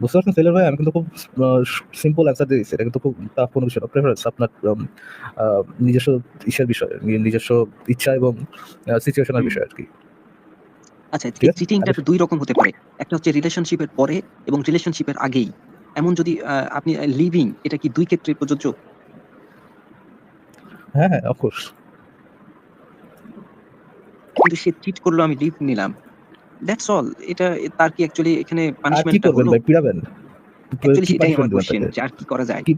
[SPEAKER 4] বুঝতে পারছেন সেলিম ভাই? আমি কিন্তু খুব সিম্পল অ্যান্সার দিয়ে দিচ্ছি। এটা কিন্তু খুব টাফ কোনো বিষয় না। প্রেফারেন্স আপনার নিজস্ব বিষয়, নিজস্ব ইচ্ছা এবং সিচুয়েশনের বিষয় আরকি।
[SPEAKER 3] আচ্ছা,
[SPEAKER 4] ঠিক
[SPEAKER 3] এই
[SPEAKER 4] আছে?
[SPEAKER 3] চিটিংটা তো ২ রকম হতে পারে। একটা হচ্ছে রিলেশনশিপের পরে এবং রিলেশনশিপের আগেই। এমন যদি আপনি লিভিং, এটা কি ২ ক্ষেত্রে প্রযোজ্য?
[SPEAKER 4] হ্যাঁ, হ্যাঁ, অফ কোর্স।
[SPEAKER 3] কিন্তু সে চিট করলো, আমি লিভ নিলাম। That's all. এটা তার কি অ্যাকচুয়ালি এখানে
[SPEAKER 4] আর কি
[SPEAKER 3] পানিশমেন্টটা
[SPEAKER 4] করবেন
[SPEAKER 3] হলো?
[SPEAKER 4] ভাই? পিড়াবেন?
[SPEAKER 3] অ্যাকচুয়ালি
[SPEAKER 4] কি
[SPEAKER 3] সেটাই আমার
[SPEAKER 4] পানিশমেন্ট দিবেন
[SPEAKER 3] কোয়েশ্চেন
[SPEAKER 4] তাকে?
[SPEAKER 3] যে আর কি করা যায়?
[SPEAKER 4] কি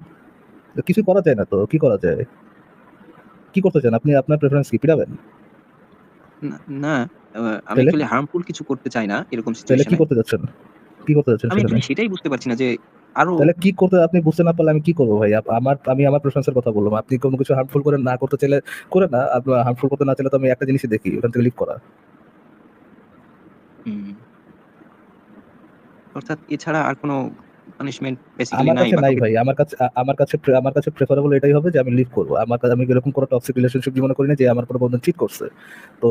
[SPEAKER 4] কিছু করা যায় না তো। কি করা যায়? কি করতে চান? আপনি আপনার প্রেফারেন্স কি? পিড়াবেন?
[SPEAKER 3] না, না, আমি
[SPEAKER 4] তাইলে?
[SPEAKER 3] অ্যাকচুয়ালি হার্মফুল কিছু করতে চাই না এরকম
[SPEAKER 4] তাইলে কি
[SPEAKER 3] সিচুয়েশনে।
[SPEAKER 4] করতে যাচ্ছেন? কি করতে যাচ্ছেন
[SPEAKER 3] আমি
[SPEAKER 4] সেখানে?
[SPEAKER 3] অ্যাকচুয়ালি সেটাই বুঝতে পারছি না যে আরো
[SPEAKER 4] তাহলে কি করতে আপনি বুঝতে না পারলে আমি কি করব ভাই? আমি আমার প্রেফারেন্স এর কথা বললাম। আপনি কোনো কিছু হার্মফুল করে না করতে চাইলে করেন না। আপনার হার্মফুল করতে না চাইলে তো আমি একটা জিনিসই দেখি, ওখান থেকে লিভ করা।
[SPEAKER 3] হুম, অর্থাৎ এছাড়া আর কোনো পানিশমেন্ট বেসিক্যালি
[SPEAKER 4] আমার
[SPEAKER 3] নাই
[SPEAKER 4] কাছে
[SPEAKER 3] বা
[SPEAKER 4] নাই
[SPEAKER 3] কাউকে।
[SPEAKER 4] ভাই। আমার কাছে প্রেফারেবল এটাই হবে যে আমি লিভ করব। আমি এরকম কোনো টক্সিক রিলেশনশিপ জীবনে করি না যে আমার কোনো বন্ধু চিট করছে। তো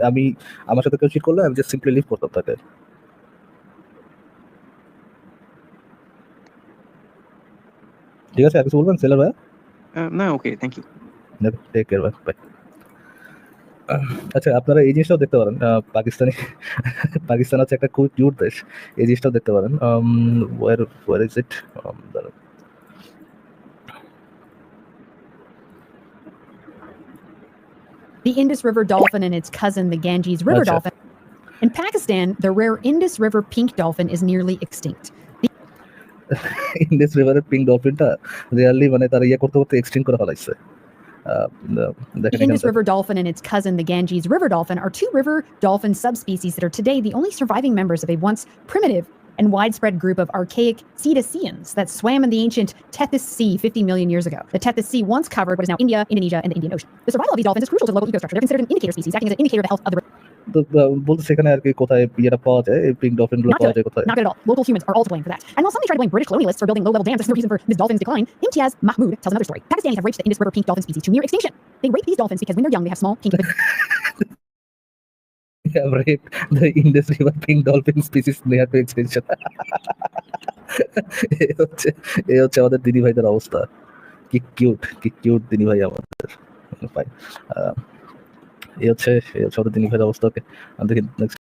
[SPEAKER 4] আমি আমার সাথে কেউ চিট করলে আমি জাস্ট সিম্পলি লিভ করতাম তাকে। ঠিক আছে? আর কিছু বলবেন সেলার ভাই?
[SPEAKER 3] না, ওকে, থ্যাংক ইউ।
[SPEAKER 4] টেক কেয়ার ভাই। বাই। আচ্ছা, আপনারা এই জিনিসটাও দেখতে পারেন। পাকিস্তান হচ্ছে একটা খুব কিউট দেশ। এই জিনিসটাও দেখতে পারেন। Where is it? দাঁড়ান।
[SPEAKER 7] The Indus River dolphin and its cousin, the Ganges River
[SPEAKER 4] আচ্ছা।
[SPEAKER 7] dolphin. In Pakistan, the rare Indus River pink dolphin is nearly extinct.
[SPEAKER 4] Indus রিভারের পিঙ্ক ডলফিনটা রিয়ালি মানে তারা করতে করতে এক্সটিংক্ট করে ফেলাইছে।
[SPEAKER 7] The
[SPEAKER 4] দেখেন এখানে
[SPEAKER 7] Indus River
[SPEAKER 4] দেখেন।
[SPEAKER 7] dolphin and its cousin, the Ganges River dolphin, are two river dolphin subspecies that are today the only surviving members of a once primitive and widespread group of archaic cetaceans that swam in the ancient Tethys Sea 50 million years ago. The Tethys Sea once covered what is now India, Indonesia, and the Indian Ocean. The survival of these dolphins is crucial to the local ecostructure. They're considered an indicator species, acting as an indicator of the health of the river.
[SPEAKER 4] তো বলতেছে এখানে আরকি কোথায় পাওয়া যায়, এই পিঙ্ক ডলফিনগুলো
[SPEAKER 7] Not
[SPEAKER 4] পাওয়া
[SPEAKER 7] good.
[SPEAKER 4] যায় কোথায়?
[SPEAKER 7] Not good at all. Local humans are all to blame for that. And while some may try to blame British colonialists for building low-level dams as the reason for this dolphin's decline, Imtiaz Mahmood tells another story. Pakistanis have raped the Indus River pink dolphin species to near extinction. They rape these dolphins because when they're young, they have small pink
[SPEAKER 4] have raped the Indus River pink dolphin species near to extinction. এই হচ্ছে আমাদের দিদি ভাইদের অবস্থা। কি কিউট দিদি ভাই আমাদের। ফাইন। এই হচ্ছে আমাদের দিদি ভাইদের অবস্থা। ওকে, দেখি নেক্সট